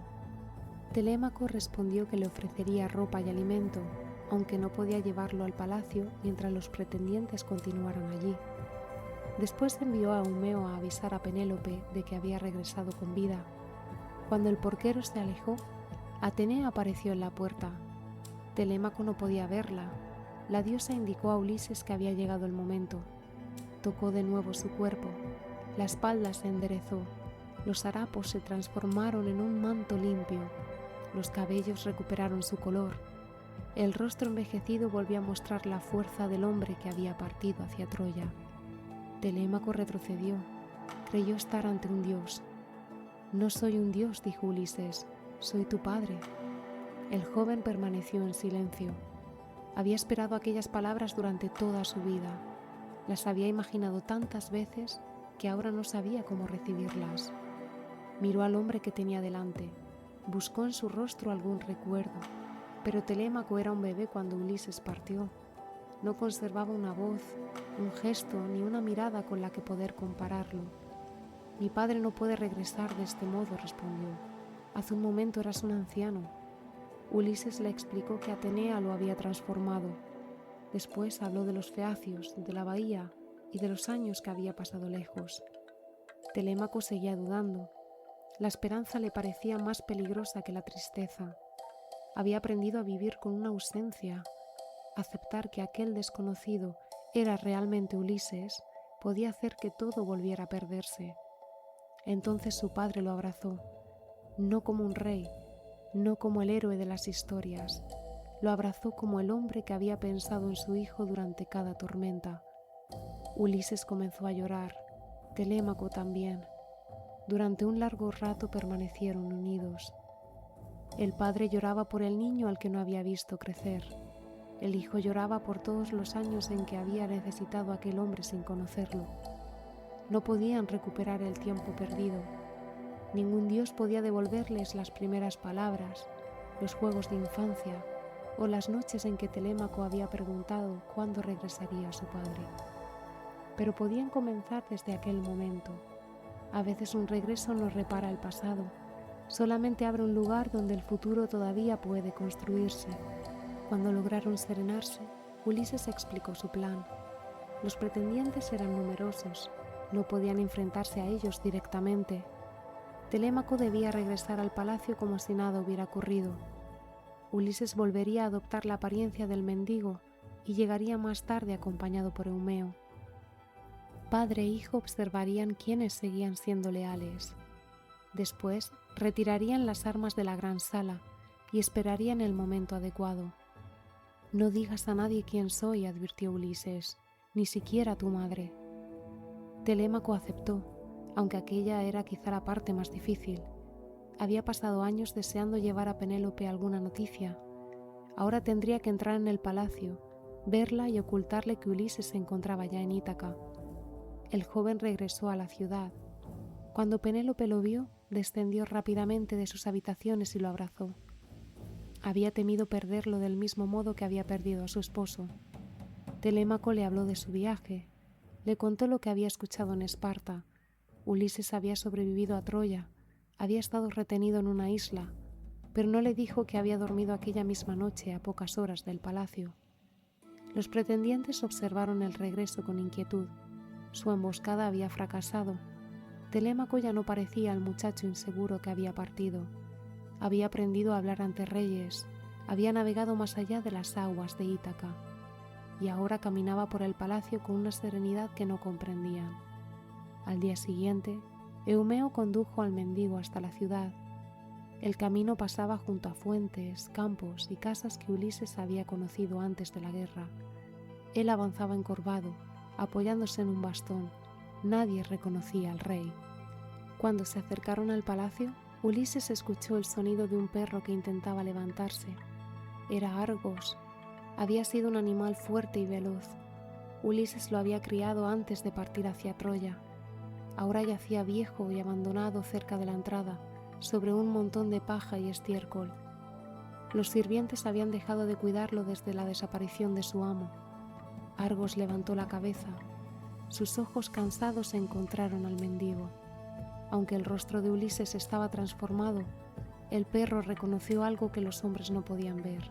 Telémaco respondió que le ofrecería ropa y alimento, aunque no podía llevarlo al palacio mientras los pretendientes continuaran allí. Después envió a Eumeo a avisar a Penélope de que había regresado con vida. Cuando el porquero se alejó, Atenea apareció en la puerta. Telémaco no podía verla. La diosa indicó a Ulises que había llegado el momento. Tocó de nuevo su cuerpo. La espalda se enderezó. Los harapos se transformaron en un manto limpio. Los cabellos recuperaron su color. El rostro envejecido volvió a mostrar la fuerza del hombre que había partido hacia Troya. Telémaco retrocedió. Creyó estar ante un dios. «No soy un dios», dijo Ulises. «Soy tu padre». El joven permaneció en silencio. Había esperado aquellas palabras durante toda su vida. Las había imaginado tantas veces que ahora no sabía cómo recibirlas. Miró al hombre que tenía delante. Buscó en su rostro algún recuerdo, pero Telémaco era un bebé cuando Ulises partió. No conservaba una voz, un gesto ni una mirada con la que poder compararlo. Mi padre no puede regresar de este modo, respondió. Hace un momento eras un anciano. Ulises le explicó que Atenea lo había transformado. Después habló de los feacios, de la bahía y de los años que había pasado lejos. Telémaco seguía dudando. La esperanza le parecía más peligrosa que la tristeza. Había aprendido a vivir con una ausencia. Aceptar que aquel desconocido era realmente Ulises podía hacer que todo volviera a perderse. Entonces su padre lo abrazó, no como un rey, no como el héroe de las historias. Lo abrazó como el hombre que había pensado en su hijo durante cada tormenta. Ulises comenzó a llorar, Telémaco también. Durante un largo rato permanecieron unidos. El padre lloraba por el niño al que no había visto crecer. El hijo lloraba por todos los años en que había necesitado a aquel hombre sin conocerlo. No podían recuperar el tiempo perdido. Ningún dios podía devolverles las primeras palabras, los juegos de infancia o las noches en que Telémaco había preguntado cuándo regresaría su padre. Pero podían comenzar desde aquel momento. A veces un regreso no repara el pasado, solamente abre un lugar donde el futuro todavía puede construirse. Cuando lograron serenarse, Ulises explicó su plan. Los pretendientes eran numerosos, no podían enfrentarse a ellos directamente. Telémaco debía regresar al palacio como si nada hubiera ocurrido. Ulises volvería a adoptar la apariencia del mendigo y llegaría más tarde acompañado por Eumeo. Padre e hijo observarían quiénes seguían siendo leales. Después retirarían las armas de la gran sala y esperarían el momento adecuado. No digas a nadie quién soy, advirtió Ulises, ni siquiera a tu madre. Telémaco aceptó, aunque aquella era quizá la parte más difícil. Había pasado años deseando llevar a Penélope alguna noticia. Ahora tendría que entrar en el palacio, verla y ocultarle que Ulises se encontraba ya en Ítaca. El joven regresó a la ciudad. Cuando Penélope lo vio, descendió rápidamente de sus habitaciones y lo abrazó. Había temido perderlo del mismo modo que había perdido a su esposo. Telémaco le habló de su viaje. Le contó lo que había escuchado en Esparta. Ulises había sobrevivido a Troya, había estado retenido en una isla, pero no le dijo que había dormido aquella misma noche a pocas horas del palacio. Los pretendientes observaron el regreso con inquietud. Su emboscada había fracasado. Telémaco ya no parecía el muchacho inseguro que había partido. Había aprendido a hablar ante reyes, había navegado más allá de las aguas de Ítaca, y ahora caminaba por el palacio con una serenidad que no comprendían. Al día siguiente, Eumeo condujo al mendigo hasta la ciudad. El camino pasaba junto a fuentes, campos y casas que Ulises había conocido antes de la guerra. Él avanzaba encorvado, apoyándose en un bastón. Nadie reconocía al rey. Cuando se acercaron al palacio, Ulises escuchó el sonido de un perro que intentaba levantarse. Era Argos. Había sido un animal fuerte y veloz. Ulises lo había criado antes de partir hacia Troya. Ahora yacía viejo y abandonado cerca de la entrada, sobre un montón de paja y estiércol. Los sirvientes habían dejado de cuidarlo desde la desaparición de su amo. Argos levantó la cabeza. Sus ojos cansados se encontraron al mendigo. Aunque el rostro de Ulises estaba transformado, el perro reconoció algo que los hombres no podían ver.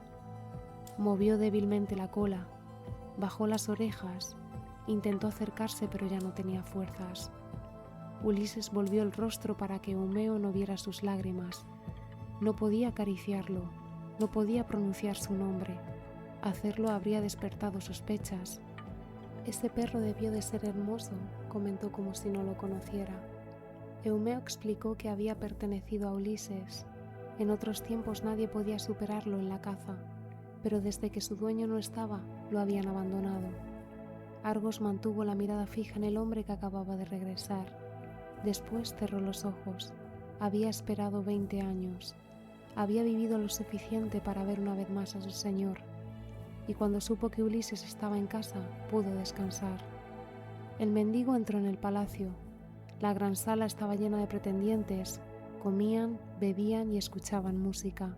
Movió débilmente la cola, bajó las orejas, intentó acercarse pero ya no tenía fuerzas. Ulises volvió el rostro para que Eumeo no viera sus lágrimas. No podía acariciarlo, no podía pronunciar su nombre. Hacerlo habría despertado sospechas. Ese perro debió de ser hermoso, comentó como si no lo conociera. Eumeo explicó que había pertenecido a Ulises. En otros tiempos nadie podía superarlo en la caza, pero desde que su dueño no estaba, lo habían abandonado. Argos mantuvo la mirada fija en el hombre que acababa de regresar. Después cerró los ojos. Había esperado 20 años. Había vivido lo suficiente para ver una vez más a su señor. Y cuando supo que Ulises estaba en casa, pudo descansar. El mendigo entró en el palacio. La gran sala estaba llena de pretendientes. Comían, bebían y escuchaban música.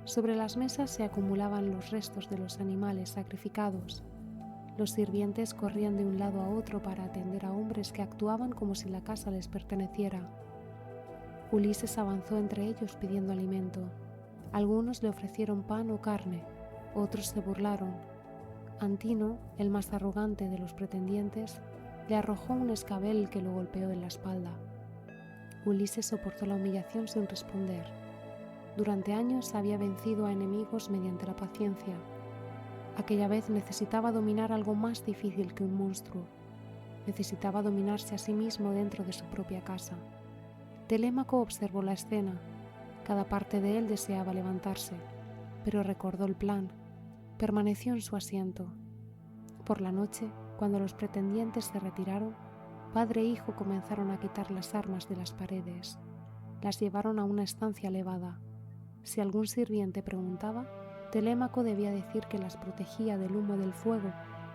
Sobre las mesas se acumulaban los restos de los animales sacrificados. Los sirvientes corrían de un lado a otro para atender a hombres que actuaban como si la casa les perteneciera. Ulises avanzó entre ellos pidiendo alimento. Algunos le ofrecieron pan o carne, otros se burlaron. Antino, el más arrogante de los pretendientes, le arrojó un escabel que lo golpeó en la espalda. Ulises soportó la humillación sin responder. Durante años había vencido a enemigos mediante la paciencia. Aquella vez necesitaba dominar algo más difícil que un monstruo. Necesitaba dominarse a sí mismo dentro de su propia casa. Telémaco observó la escena. Cada parte de él deseaba levantarse, pero recordó el plan. Permaneció en su asiento. Por la noche, cuando los pretendientes se retiraron, padre e hijo comenzaron a quitar las armas de las paredes. Las llevaron a una estancia elevada. Si algún sirviente preguntaba, Telémaco debía decir que las protegía del humo del fuego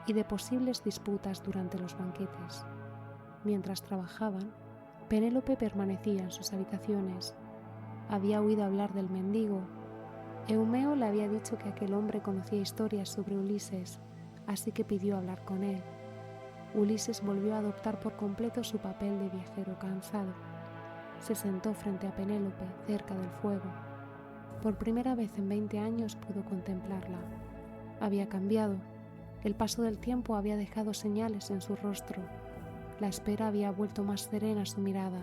y de posibles disputas durante los banquetes. Mientras trabajaban, Penélope permanecía en sus habitaciones. Había oído hablar del mendigo. Eumeo le había dicho que aquel hombre conocía historias sobre Ulises, así que pidió hablar con él. Ulises volvió a adoptar por completo su papel de viajero cansado. Se sentó frente a Penélope, cerca del fuego. Por primera vez en 20 años pudo contemplarla. Había cambiado. El paso del tiempo había dejado señales en su rostro. La espera había vuelto más serena su mirada,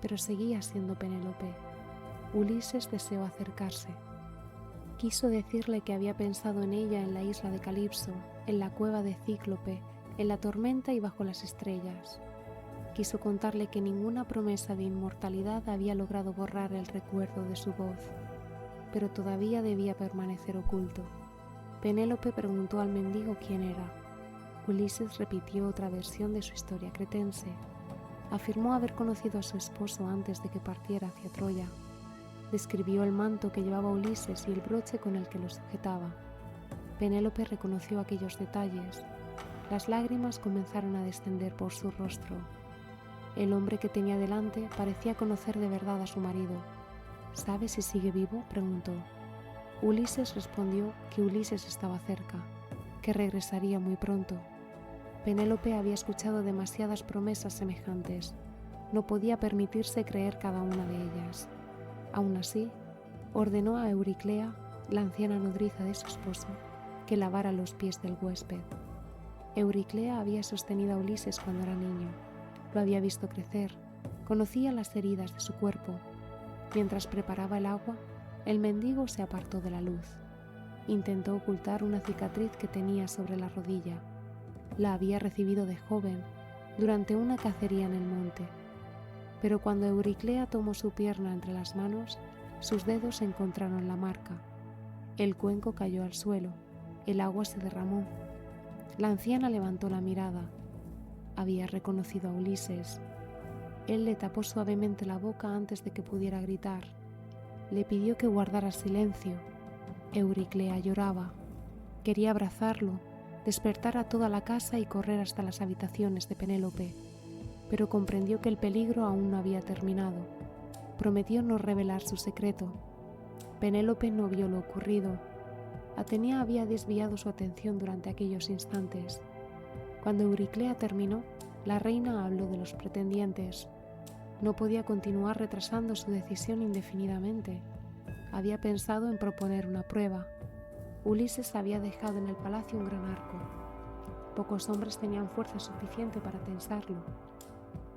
pero seguía siendo Penélope. Ulises deseó acercarse. Quiso decirle que había pensado en ella en la isla de Calipso, en la cueva de Cíclope, en la tormenta y bajo las estrellas. Quiso contarle que ninguna promesa de inmortalidad había logrado borrar el recuerdo de su voz, pero todavía debía permanecer oculto. Penélope preguntó al mendigo quién era. Ulises repitió otra versión de su historia cretense. Afirmó haber conocido a su esposo antes de que partiera hacia Troya. Describió el manto que llevaba Ulises y el broche con el que lo sujetaba. Penélope reconoció aquellos detalles. Las lágrimas comenzaron a descender por su rostro. El hombre que tenía delante parecía conocer de verdad a su marido. ¿Sabe si sigue vivo?, preguntó. Ulises respondió que Ulises estaba cerca, que regresaría muy pronto. Penélope había escuchado demasiadas promesas semejantes. No podía permitirse creer cada una de ellas. Aún así, ordenó a Euriclea, la anciana nodriza de su esposo, que lavara los pies del huésped. Euriclea había sostenido a Ulises cuando era niño. Lo había visto crecer, conocía las heridas de su cuerpo. Mientras preparaba el agua, el mendigo se apartó de la luz. Intentó ocultar una cicatriz que tenía sobre la rodilla. La había recibido de joven, durante una cacería en el monte. Pero cuando Euriclea tomó su pierna entre las manos, sus dedos encontraron la marca. El cuenco cayó al suelo, el agua se derramó. La anciana levantó la mirada. Había reconocido a Ulises. Él le tapó suavemente la boca antes de que pudiera gritar. Le pidió que guardara silencio. Euriclea lloraba. Quería abrazarlo, despertar a toda la casa y correr hasta las habitaciones de Penélope, pero comprendió que el peligro aún no había terminado. Prometió no revelar su secreto. Penélope no vio lo ocurrido. Atenea había desviado su atención durante aquellos instantes. Cuando Euriclea terminó, la reina habló de los pretendientes. No podía continuar retrasando su decisión indefinidamente. Había pensado en proponer una prueba. Ulises había dejado en el palacio un gran arco. Pocos hombres tenían fuerza suficiente para tensarlo.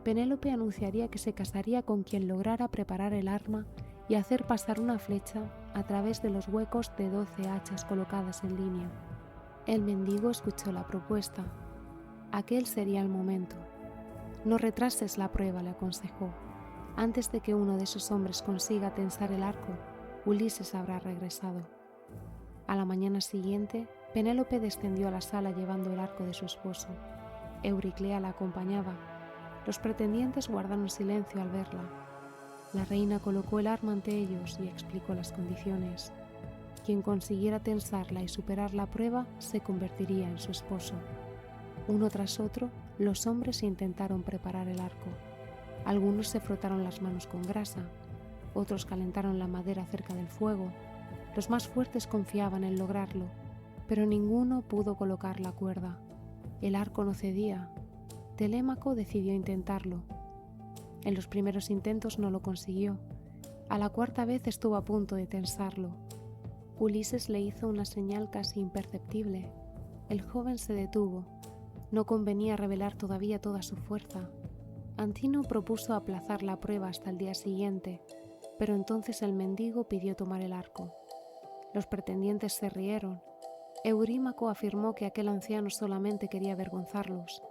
Penélope anunciaría que se casaría con quien lograra preparar el arma y hacer pasar una flecha a través de los huecos de 12 hachas colocadas en línea. El mendigo escuchó la propuesta. Aquel sería el momento. No retrases la prueba, le aconsejó. Antes de que uno de esos hombres consiga tensar el arco, Ulises habrá regresado. A la mañana siguiente, Penélope descendió a la sala llevando el arco de su esposo. Euriclea la acompañaba. Los pretendientes guardaron silencio al verla. La reina colocó el arma ante ellos y explicó las condiciones. Quien consiguiera tensarla y superar la prueba se convertiría en su esposo. Uno tras otro, los hombres intentaron preparar el arco. Algunos se frotaron las manos con grasa, otros calentaron la madera cerca del fuego. Los más fuertes confiaban en lograrlo, pero ninguno pudo colocar la cuerda. El arco no cedía. Telémaco decidió intentarlo. En los primeros intentos no lo consiguió. A la cuarta vez estuvo a punto de tensarlo. Ulises le hizo una señal casi imperceptible. El joven se detuvo. No convenía revelar todavía toda su fuerza. Antino propuso aplazar la prueba hasta el día siguiente, pero entonces el mendigo pidió tomar el arco. Los pretendientes se rieron. Eurímaco afirmó que aquel anciano solamente quería avergonzarlos.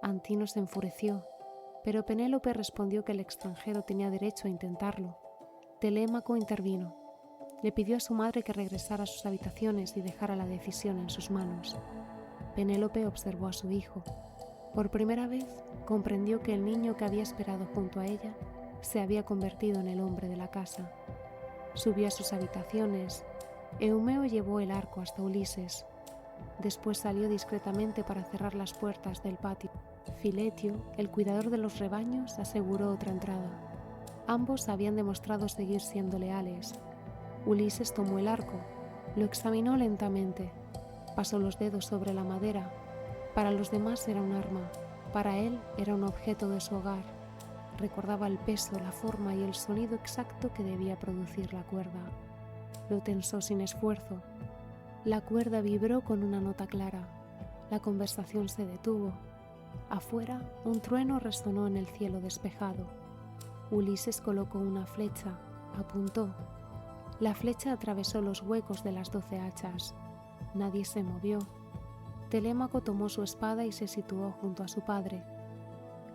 Antino se enfureció, pero Penélope respondió que el extranjero tenía derecho a intentarlo. Telémaco intervino. Le pidió a su madre que regresara a sus habitaciones y dejara la decisión en sus manos. Penélope observó a su hijo. Por primera vez comprendió que el niño que había esperado junto a ella se había convertido en el hombre de la casa. Subió a sus habitaciones. Eumeo llevó el arco hasta Ulises. Después salió discretamente para cerrar las puertas del patio. Filetio, el cuidador de los rebaños, aseguró otra entrada. Ambos habían demostrado seguir siendo leales. Ulises tomó el arco, lo examinó lentamente, pasó los dedos sobre la madera. Para los demás era un arma, para él era un objeto de su hogar. Recordaba el peso, la forma y el sonido exacto que debía producir la cuerda. Lo tensó sin esfuerzo. La cuerda vibró con una nota clara. La conversación se detuvo. Afuera, un trueno resonó en el cielo despejado. Ulises colocó una flecha, apuntó. La flecha atravesó los huecos de las 12 hachas. Nadie se movió. Telémaco tomó su espada y se situó junto a su padre.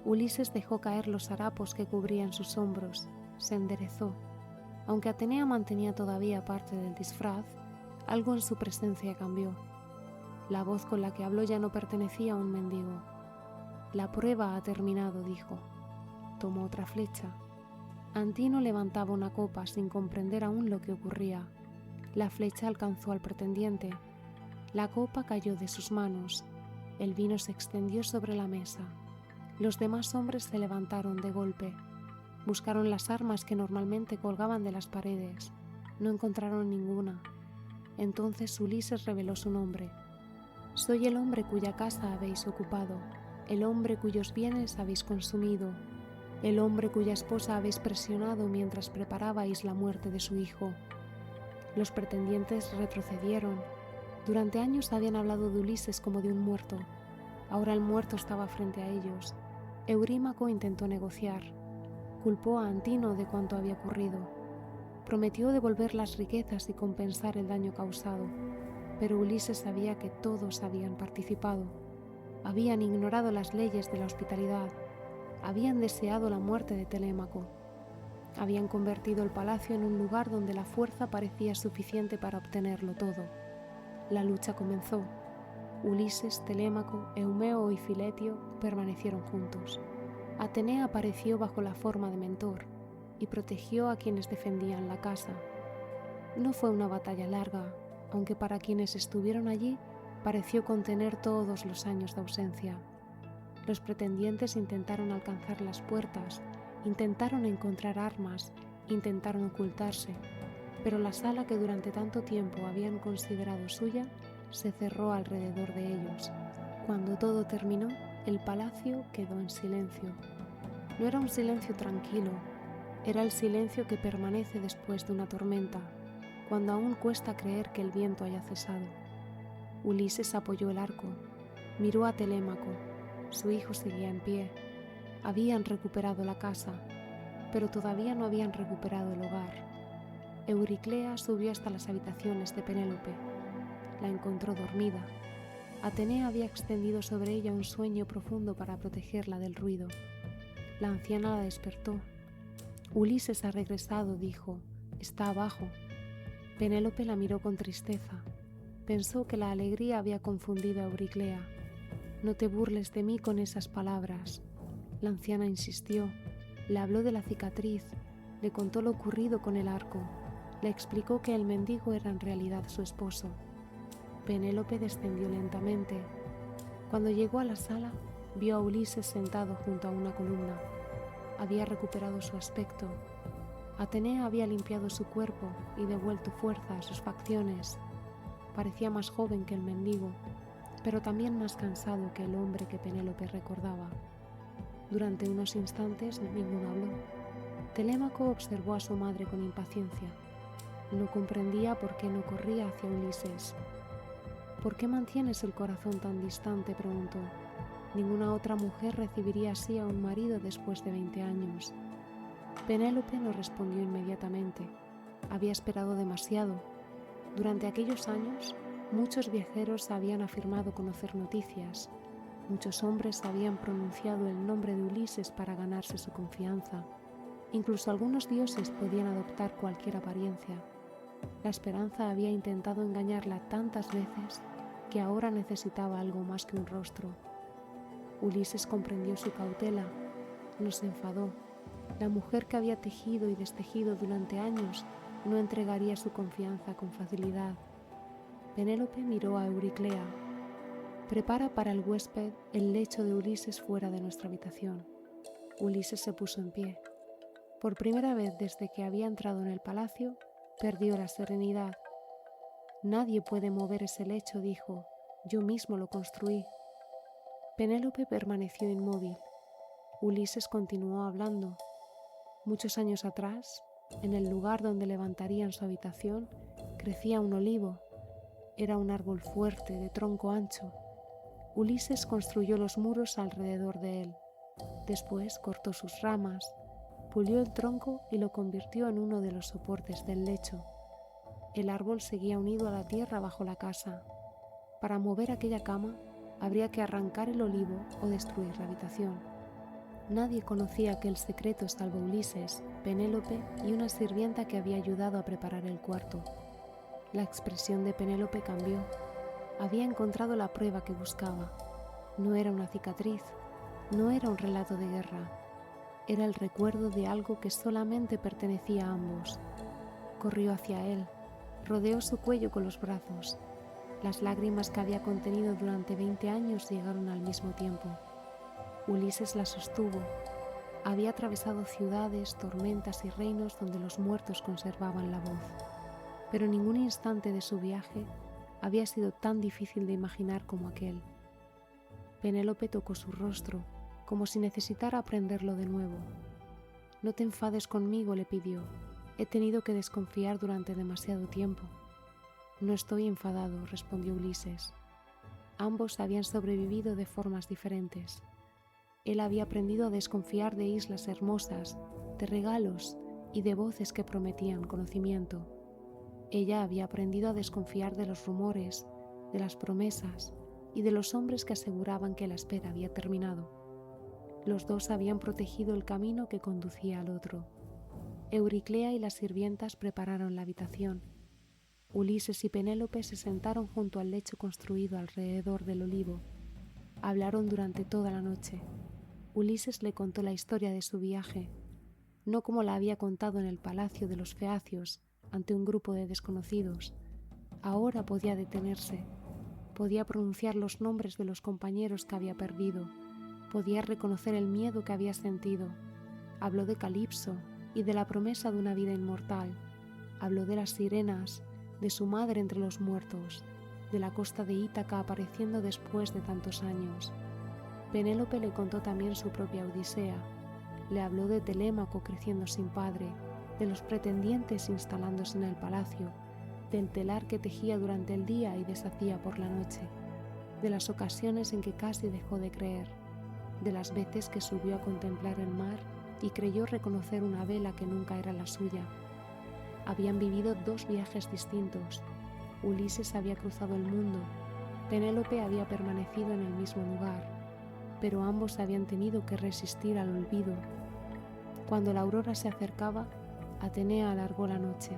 Ulises dejó caer los harapos que cubrían sus hombros. Se enderezó. Aunque Atenea mantenía todavía parte del disfraz, algo en su presencia cambió. La voz con la que habló ya no pertenecía a un mendigo. La prueba ha terminado, dijo. Tomó otra flecha. Antino levantaba una copa sin comprender aún lo que ocurría. La flecha alcanzó al pretendiente. La copa cayó de sus manos. El vino se extendió sobre la mesa. Los demás hombres se levantaron de golpe. Buscaron las armas que normalmente colgaban de las paredes. No encontraron ninguna. Entonces Ulises reveló su nombre. Soy el hombre cuya casa habéis ocupado, el hombre cuyos bienes habéis consumido, el hombre cuya esposa habéis presionado mientras preparabais la muerte de su hijo. Los pretendientes retrocedieron. Durante años habían hablado de Ulises como de un muerto. Ahora el muerto estaba frente a ellos. Eurímaco intentó negociar. Culpó a Antino de cuanto había ocurrido. Prometió devolver las riquezas y compensar el daño causado, pero Ulises sabía que todos habían participado. Habían ignorado las leyes de la hospitalidad. Habían deseado la muerte de Telémaco. Habían convertido el palacio en un lugar donde la fuerza parecía suficiente para obtenerlo todo. La lucha comenzó. Ulises, Telémaco, Eumeo y Filetio permanecieron juntos. Atenea apareció bajo la forma de mentor y protegió a quienes defendían la casa. No fue una batalla larga, aunque para quienes estuvieron allí pareció contener todos los años de ausencia. Los pretendientes intentaron alcanzar las puertas, intentaron encontrar armas, intentaron ocultarse, pero la sala que durante tanto tiempo habían considerado suya se cerró alrededor de ellos. Cuando todo terminó, el palacio quedó en silencio. No era un silencio tranquilo, era el silencio que permanece después de una tormenta, cuando aún cuesta creer que el viento haya cesado. Ulises apoyó el arco, miró a Telémaco. Su hijo seguía en pie. Habían recuperado la casa, pero todavía no habían recuperado el hogar. Euriclea subió hasta las habitaciones de Penélope. La encontró dormida. Atenea había extendido sobre ella un sueño profundo para protegerla del ruido. La anciana la despertó. Ulises ha regresado, dijo. Está abajo. Penélope la miró con tristeza. Pensó que la alegría había confundido a Euriclea. No te burles de mí con esas palabras. La anciana insistió. Le habló de la cicatriz. Le contó lo ocurrido con el arco. Le explicó que el mendigo era en realidad su esposo. Penélope descendió lentamente. Cuando llegó a la sala, vio a Ulises sentado junto a una columna. Había recuperado su aspecto. Atenea había limpiado su cuerpo y devuelto fuerza a sus facciones. Parecía más joven que el mendigo. pero también más cansado que el hombre que Penélope recordaba. Durante unos instantes ninguno habló. Telémaco observó a su madre con impaciencia. No comprendía por qué no corría hacia Ulises. «¿Por qué mantienes el corazón tan distante?», preguntó. «Ninguna otra mujer recibiría así a un marido después de 20 años». Penélope no respondió inmediatamente. Había esperado demasiado. Durante aquellos años, muchos viajeros habían afirmado conocer noticias. Muchos hombres habían pronunciado el nombre de Ulises para ganarse su confianza. Incluso algunos dioses podían adoptar cualquier apariencia. La esperanza había intentado engañarla tantas veces que ahora necesitaba algo más que un rostro. Ulises comprendió su cautela, no se enfadó. La mujer que había tejido y destejido durante años no entregaría su confianza con facilidad. Penélope miró a Euriclea. «Prepara para el huésped el lecho de Ulises fuera de nuestra habitación». Ulises se puso en pie. Por primera vez desde que había entrado en el palacio, perdió la serenidad. «Nadie puede mover ese lecho», dijo. «Yo mismo lo construí». Penélope permaneció inmóvil. Ulises continuó hablando. Muchos años atrás, en el lugar donde levantarían su habitación, crecía un olivo. Era un árbol fuerte, de tronco ancho. Ulises construyó los muros alrededor de él. Después cortó sus ramas, pulió el tronco y lo convirtió en uno de los soportes del lecho. El árbol seguía unido a la tierra bajo la casa. Para mover aquella cama, habría que arrancar el olivo o destruir la habitación. Nadie conocía aquel secreto salvo Ulises, Penélope y una sirvienta que había ayudado a preparar el cuarto. La expresión de Penélope cambió. Había encontrado la prueba que buscaba. No era una cicatriz, no era un relato de guerra. Era el recuerdo de algo que solamente pertenecía a ambos. Corrió hacia él, rodeó su cuello con los brazos. Las lágrimas que había contenido durante 20 años llegaron al mismo tiempo. Ulises la sostuvo. Había atravesado ciudades, tormentas y reinos donde los muertos conservaban la voz. Pero ningún instante de su viaje había sido tan difícil de imaginar como aquel. Penélope tocó su rostro, como si necesitara aprenderlo de nuevo. «No te enfades conmigo», le pidió. «He tenido que desconfiar durante demasiado tiempo». «No estoy enfadado», respondió Ulises. Ambos habían sobrevivido de formas diferentes. Él había aprendido a desconfiar de islas hermosas, de regalos y de voces que prometían conocimiento. Ella había aprendido a desconfiar de los rumores, de las promesas y de los hombres que aseguraban que la espera había terminado. Los dos habían protegido el camino que conducía al otro. Euriclea y las sirvientas prepararon la habitación. Ulises y Penélope se sentaron junto al lecho construido alrededor del olivo. Hablaron durante toda la noche. Ulises le contó la historia de su viaje, no como la había contado en el palacio de los Feacios, ante un grupo de desconocidos. Ahora podía detenerse, podía pronunciar los nombres de los compañeros que había perdido, podía reconocer el miedo que había sentido. Habló de Calipso y de la promesa de una vida inmortal. Habló de las sirenas, de su madre entre los muertos, de la costa de Ítaca apareciendo después de tantos años. Penélope le contó también su propia odisea. Le habló de Telémaco creciendo sin padre, de los pretendientes instalándose en el palacio, del telar que tejía durante el día y deshacía por la noche, de las ocasiones en que casi dejó de creer, de las veces que subió a contemplar el mar y creyó reconocer una vela que nunca era la suya. Habían vivido 2 viajes distintos. Ulises había cruzado el mundo, Penélope había permanecido en el mismo lugar, pero ambos habían tenido que resistir al olvido. Cuando la aurora se acercaba, Atenea alargó la noche.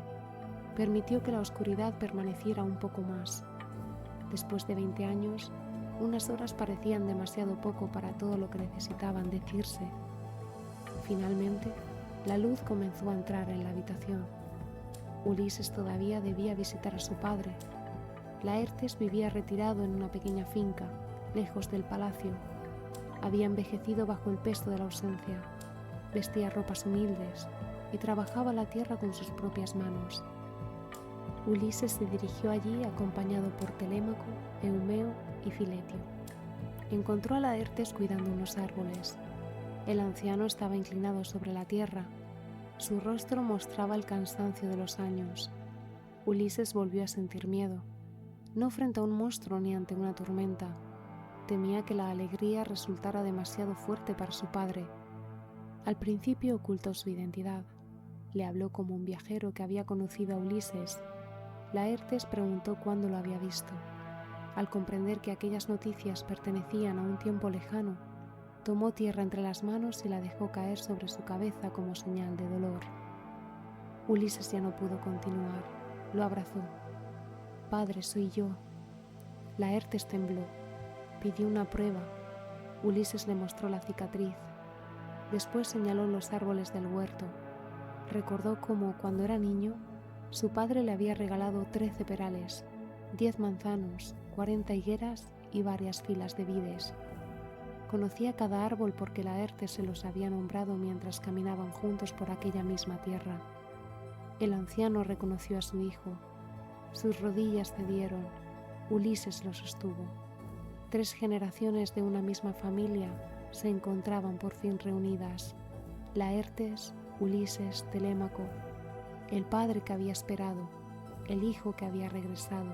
Permitió que la oscuridad permaneciera un poco más. Después de 20 años, unas horas parecían demasiado poco para todo lo que necesitaban decirse. Finalmente, la luz comenzó a entrar en la habitación. Ulises todavía debía visitar a su padre. Laertes vivía retirado en una pequeña finca, lejos del palacio. Había envejecido bajo el peso de la ausencia. Vestía ropas humildes y trabajaba la tierra con sus propias manos. Ulises se dirigió allí acompañado por Telémaco, Eumeo y Filetio. Encontró a Laertes cuidando unos árboles. El anciano estaba inclinado sobre la tierra. Su rostro mostraba el cansancio de los años. Ulises volvió a sentir miedo, no frente a un monstruo ni ante una tormenta. Temía que la alegría resultara demasiado fuerte para su padre. Al principio ocultó su identidad. Le habló como un viajero que había conocido a Ulises. Laertes preguntó cuándo lo había visto. Al comprender que aquellas noticias pertenecían a un tiempo lejano, tomó tierra entre las manos y la dejó caer sobre su cabeza como señal de dolor. Ulises ya no pudo continuar. Lo abrazó. «Padre, soy yo». Laertes tembló. Pidió una prueba. Ulises le mostró la cicatriz. Después señaló los árboles del huerto. Recordó cómo, cuando era niño, su padre le había regalado 13 perales, 10 manzanos, 40 higueras y varias filas de vides. Conocía cada árbol porque Laertes se los había nombrado mientras caminaban juntos por aquella misma tierra. El anciano reconoció a su hijo. Sus rodillas cedieron. Ulises lo sostuvo. 3 generaciones de una misma familia se encontraban por fin reunidas. Laertes, Ulises, Telémaco, el padre que había esperado, el hijo que había regresado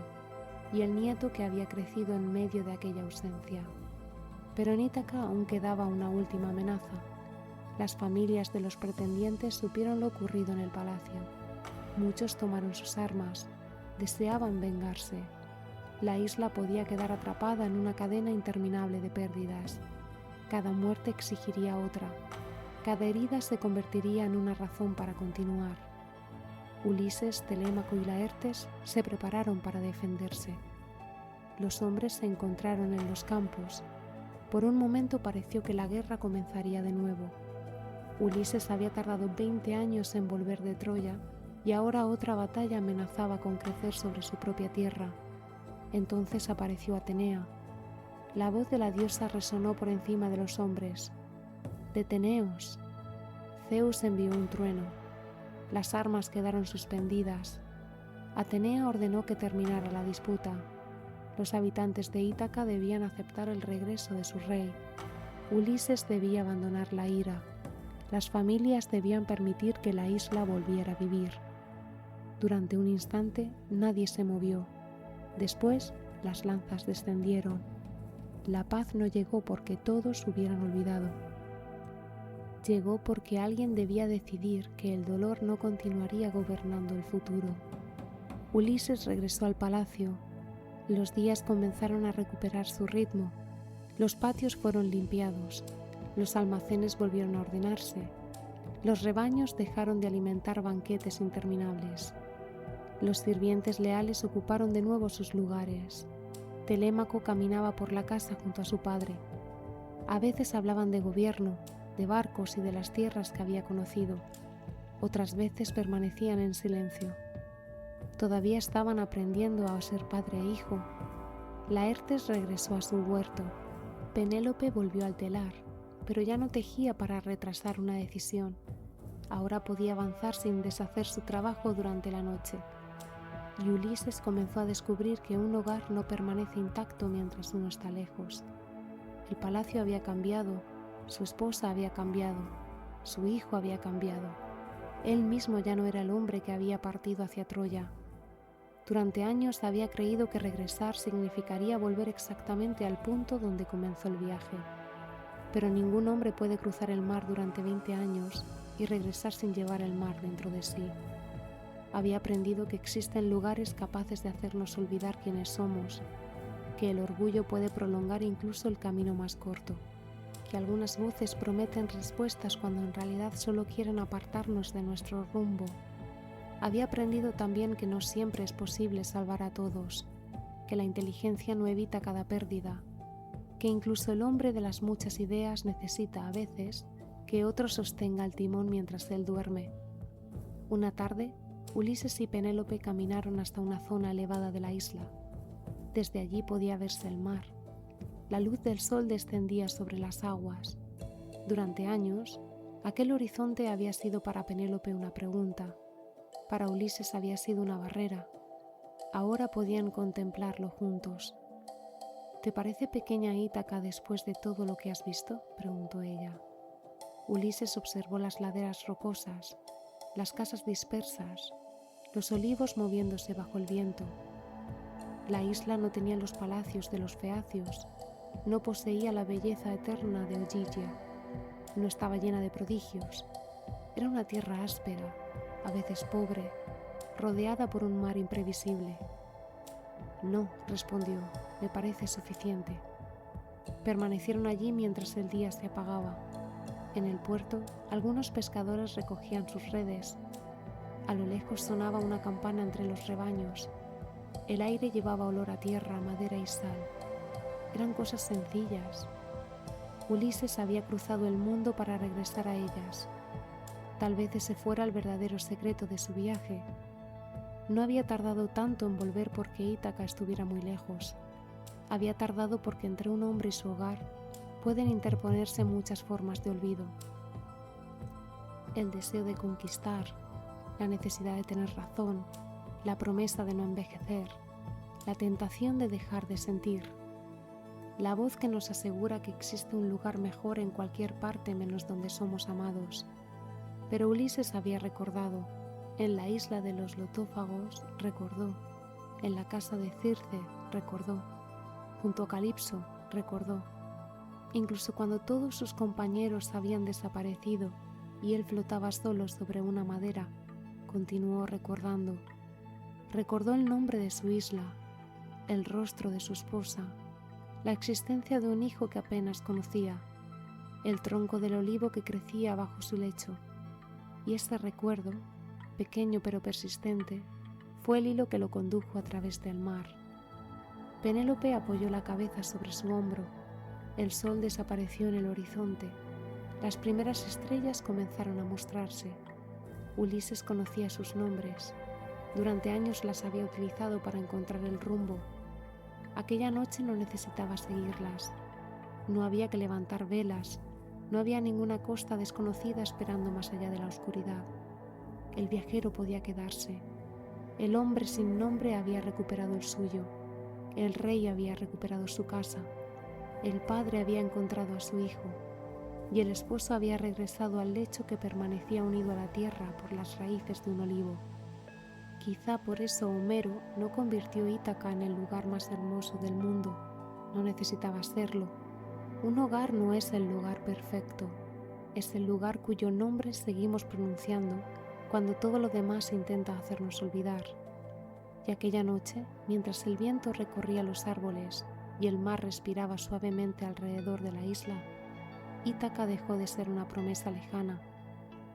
y el nieto que había crecido en medio de aquella ausencia. Pero en Ítaca aún quedaba una última amenaza. Las familias de los pretendientes supieron lo ocurrido en el palacio. Muchos tomaron sus armas, deseaban vengarse. La isla podía quedar atrapada en una cadena interminable de pérdidas. Cada muerte exigiría otra. Cada herida se convertiría en una razón para continuar. Ulises, Telémaco y Laertes se prepararon para defenderse. Los hombres se encontraron en los campos. Por un momento pareció que la guerra comenzaría de nuevo. Ulises había tardado 20 años en volver de Troya y ahora otra batalla amenazaba con crecer sobre su propia tierra. Entonces apareció Atenea. La voz de la diosa resonó por encima de los hombres. «Deteneos». Zeus envió un trueno. Las armas quedaron suspendidas. Atenea ordenó que terminara la disputa. Los habitantes de Ítaca debían aceptar el regreso de su rey. Ulises debía abandonar la ira. Las familias debían permitir que la isla volviera a vivir. Durante un instante nadie se movió. Después las lanzas descendieron. La paz no llegó porque todos hubieran olvidado. Llegó porque alguien debía decidir que el dolor no continuaría gobernando el futuro. Ulises regresó al palacio. Los días comenzaron a recuperar su ritmo. Los patios fueron limpiados. Los almacenes volvieron a ordenarse. Los rebaños dejaron de alimentar banquetes interminables. Los sirvientes leales ocuparon de nuevo sus lugares. Telémaco caminaba por la casa junto a su padre. A veces hablaban de gobierno, de barcos y de las tierras que había conocido. Otras veces permanecían en silencio. Todavía estaban aprendiendo a ser padre e hijo. Laertes regresó a su huerto. Penélope volvió al telar, pero ya no tejía para retrasar una decisión. Ahora podía avanzar sin deshacer su trabajo durante la noche. Y Ulises comenzó a descubrir que un hogar no permanece intacto mientras uno está lejos. El palacio había cambiado, su esposa había cambiado, su hijo había cambiado. Él mismo ya no era el hombre que había partido hacia Troya. Durante años había creído que regresar significaría volver exactamente al punto donde comenzó el viaje. Pero ningún hombre puede cruzar el mar durante 20 años y regresar sin llevar el mar dentro de sí. Había aprendido que existen lugares capaces de hacernos olvidar quiénes somos, que el orgullo puede prolongar incluso el camino más corto, que algunas voces prometen respuestas cuando en realidad solo quieren apartarnos de nuestro rumbo. Había aprendido también que no siempre es posible salvar a todos, que la inteligencia no evita cada pérdida, que incluso el hombre de las muchas ideas necesita a veces que otro sostenga el timón mientras él duerme. Una tarde, Ulises y Penélope caminaron hasta una zona elevada de la isla. Desde allí podía verse el mar. La luz del sol descendía sobre las aguas. Durante años, aquel horizonte había sido para Penélope una pregunta. Para Ulises había sido una barrera. Ahora podían contemplarlo juntos. ¿Te parece pequeña Ítaca después de todo lo que has visto?, preguntó ella. Ulises observó las laderas rocosas, las casas dispersas, los olivos moviéndose bajo el viento. La isla no tenía los palacios de los feacios, no poseía la belleza eterna de Ogygia, no estaba llena de prodigios. Era una tierra áspera, a veces pobre, rodeada por un mar imprevisible. No, respondió, me parece suficiente. Permanecieron allí mientras el día se apagaba. En el puerto, algunos pescadores recogían sus redes. A lo lejos sonaba una campana entre los rebaños. El aire llevaba olor a tierra, madera y sal. Eran cosas sencillas. Ulises había cruzado el mundo para regresar a ellas. Tal vez ese fuera el verdadero secreto de su viaje. No había tardado tanto en volver porque Ítaca estuviera muy lejos. Había tardado porque entre un hombre y su hogar pueden interponerse muchas formas de olvido. El deseo de conquistar, la necesidad de tener razón, la promesa de no envejecer, la tentación de dejar de sentir, la voz que nos asegura que existe un lugar mejor en cualquier parte menos donde somos amados. Pero Ulises había recordado, en la isla de los lotófagos recordó, en la casa de Circe recordó, junto a Calipso recordó. Incluso cuando todos sus compañeros habían desaparecido y él flotaba solo sobre una madera, continuó recordando. Recordó el nombre de su isla, el rostro de su esposa, la existencia de un hijo que apenas conocía, el tronco del olivo que crecía bajo su lecho. Y ese recuerdo, pequeño pero persistente, fue el hilo que lo condujo a través del mar. Penélope apoyó la cabeza sobre su hombro. El sol desapareció en el horizonte. Las primeras estrellas comenzaron a mostrarse. Ulises conocía sus nombres. Durante años las había utilizado para encontrar el rumbo. Aquella noche no necesitaba seguirlas. No había que levantar velas. No había ninguna costa desconocida esperando más allá de la oscuridad. El viajero podía quedarse. El hombre sin nombre había recuperado el suyo. El rey había recuperado su casa. El padre había encontrado a su hijo. Y el esposo había regresado al lecho que permanecía unido a la tierra por las raíces de un olivo. Quizá por eso Homero no convirtió Ítaca en el lugar más hermoso del mundo. No necesitaba serlo. Un hogar no es el lugar perfecto. Es el lugar cuyo nombre seguimos pronunciando cuando todo lo demás intenta hacernos olvidar. Y aquella noche, mientras el viento recorría los árboles y el mar respiraba suavemente alrededor de la isla, Ítaca dejó de ser una promesa lejana.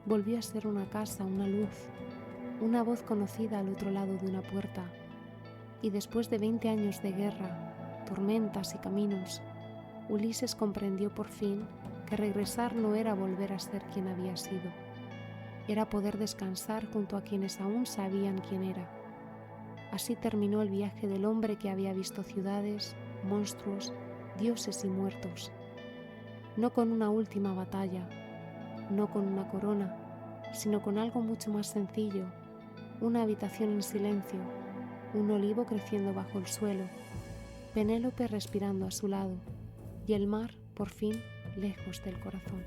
Volvió a ser una casa, una luz, una voz conocida al otro lado de una puerta. Y después de 20 años de guerra, tormentas y caminos, Ulises comprendió por fin que regresar no era volver a ser quien había sido. Era poder descansar junto a quienes aún sabían quién era. Así terminó el viaje del hombre que había visto ciudades, monstruos, dioses y muertos. No con una última batalla, no con una corona, sino con algo mucho más sencillo, una habitación en silencio, un olivo creciendo bajo el suelo, Penélope respirando a su lado y el mar, por fin, lejos del corazón.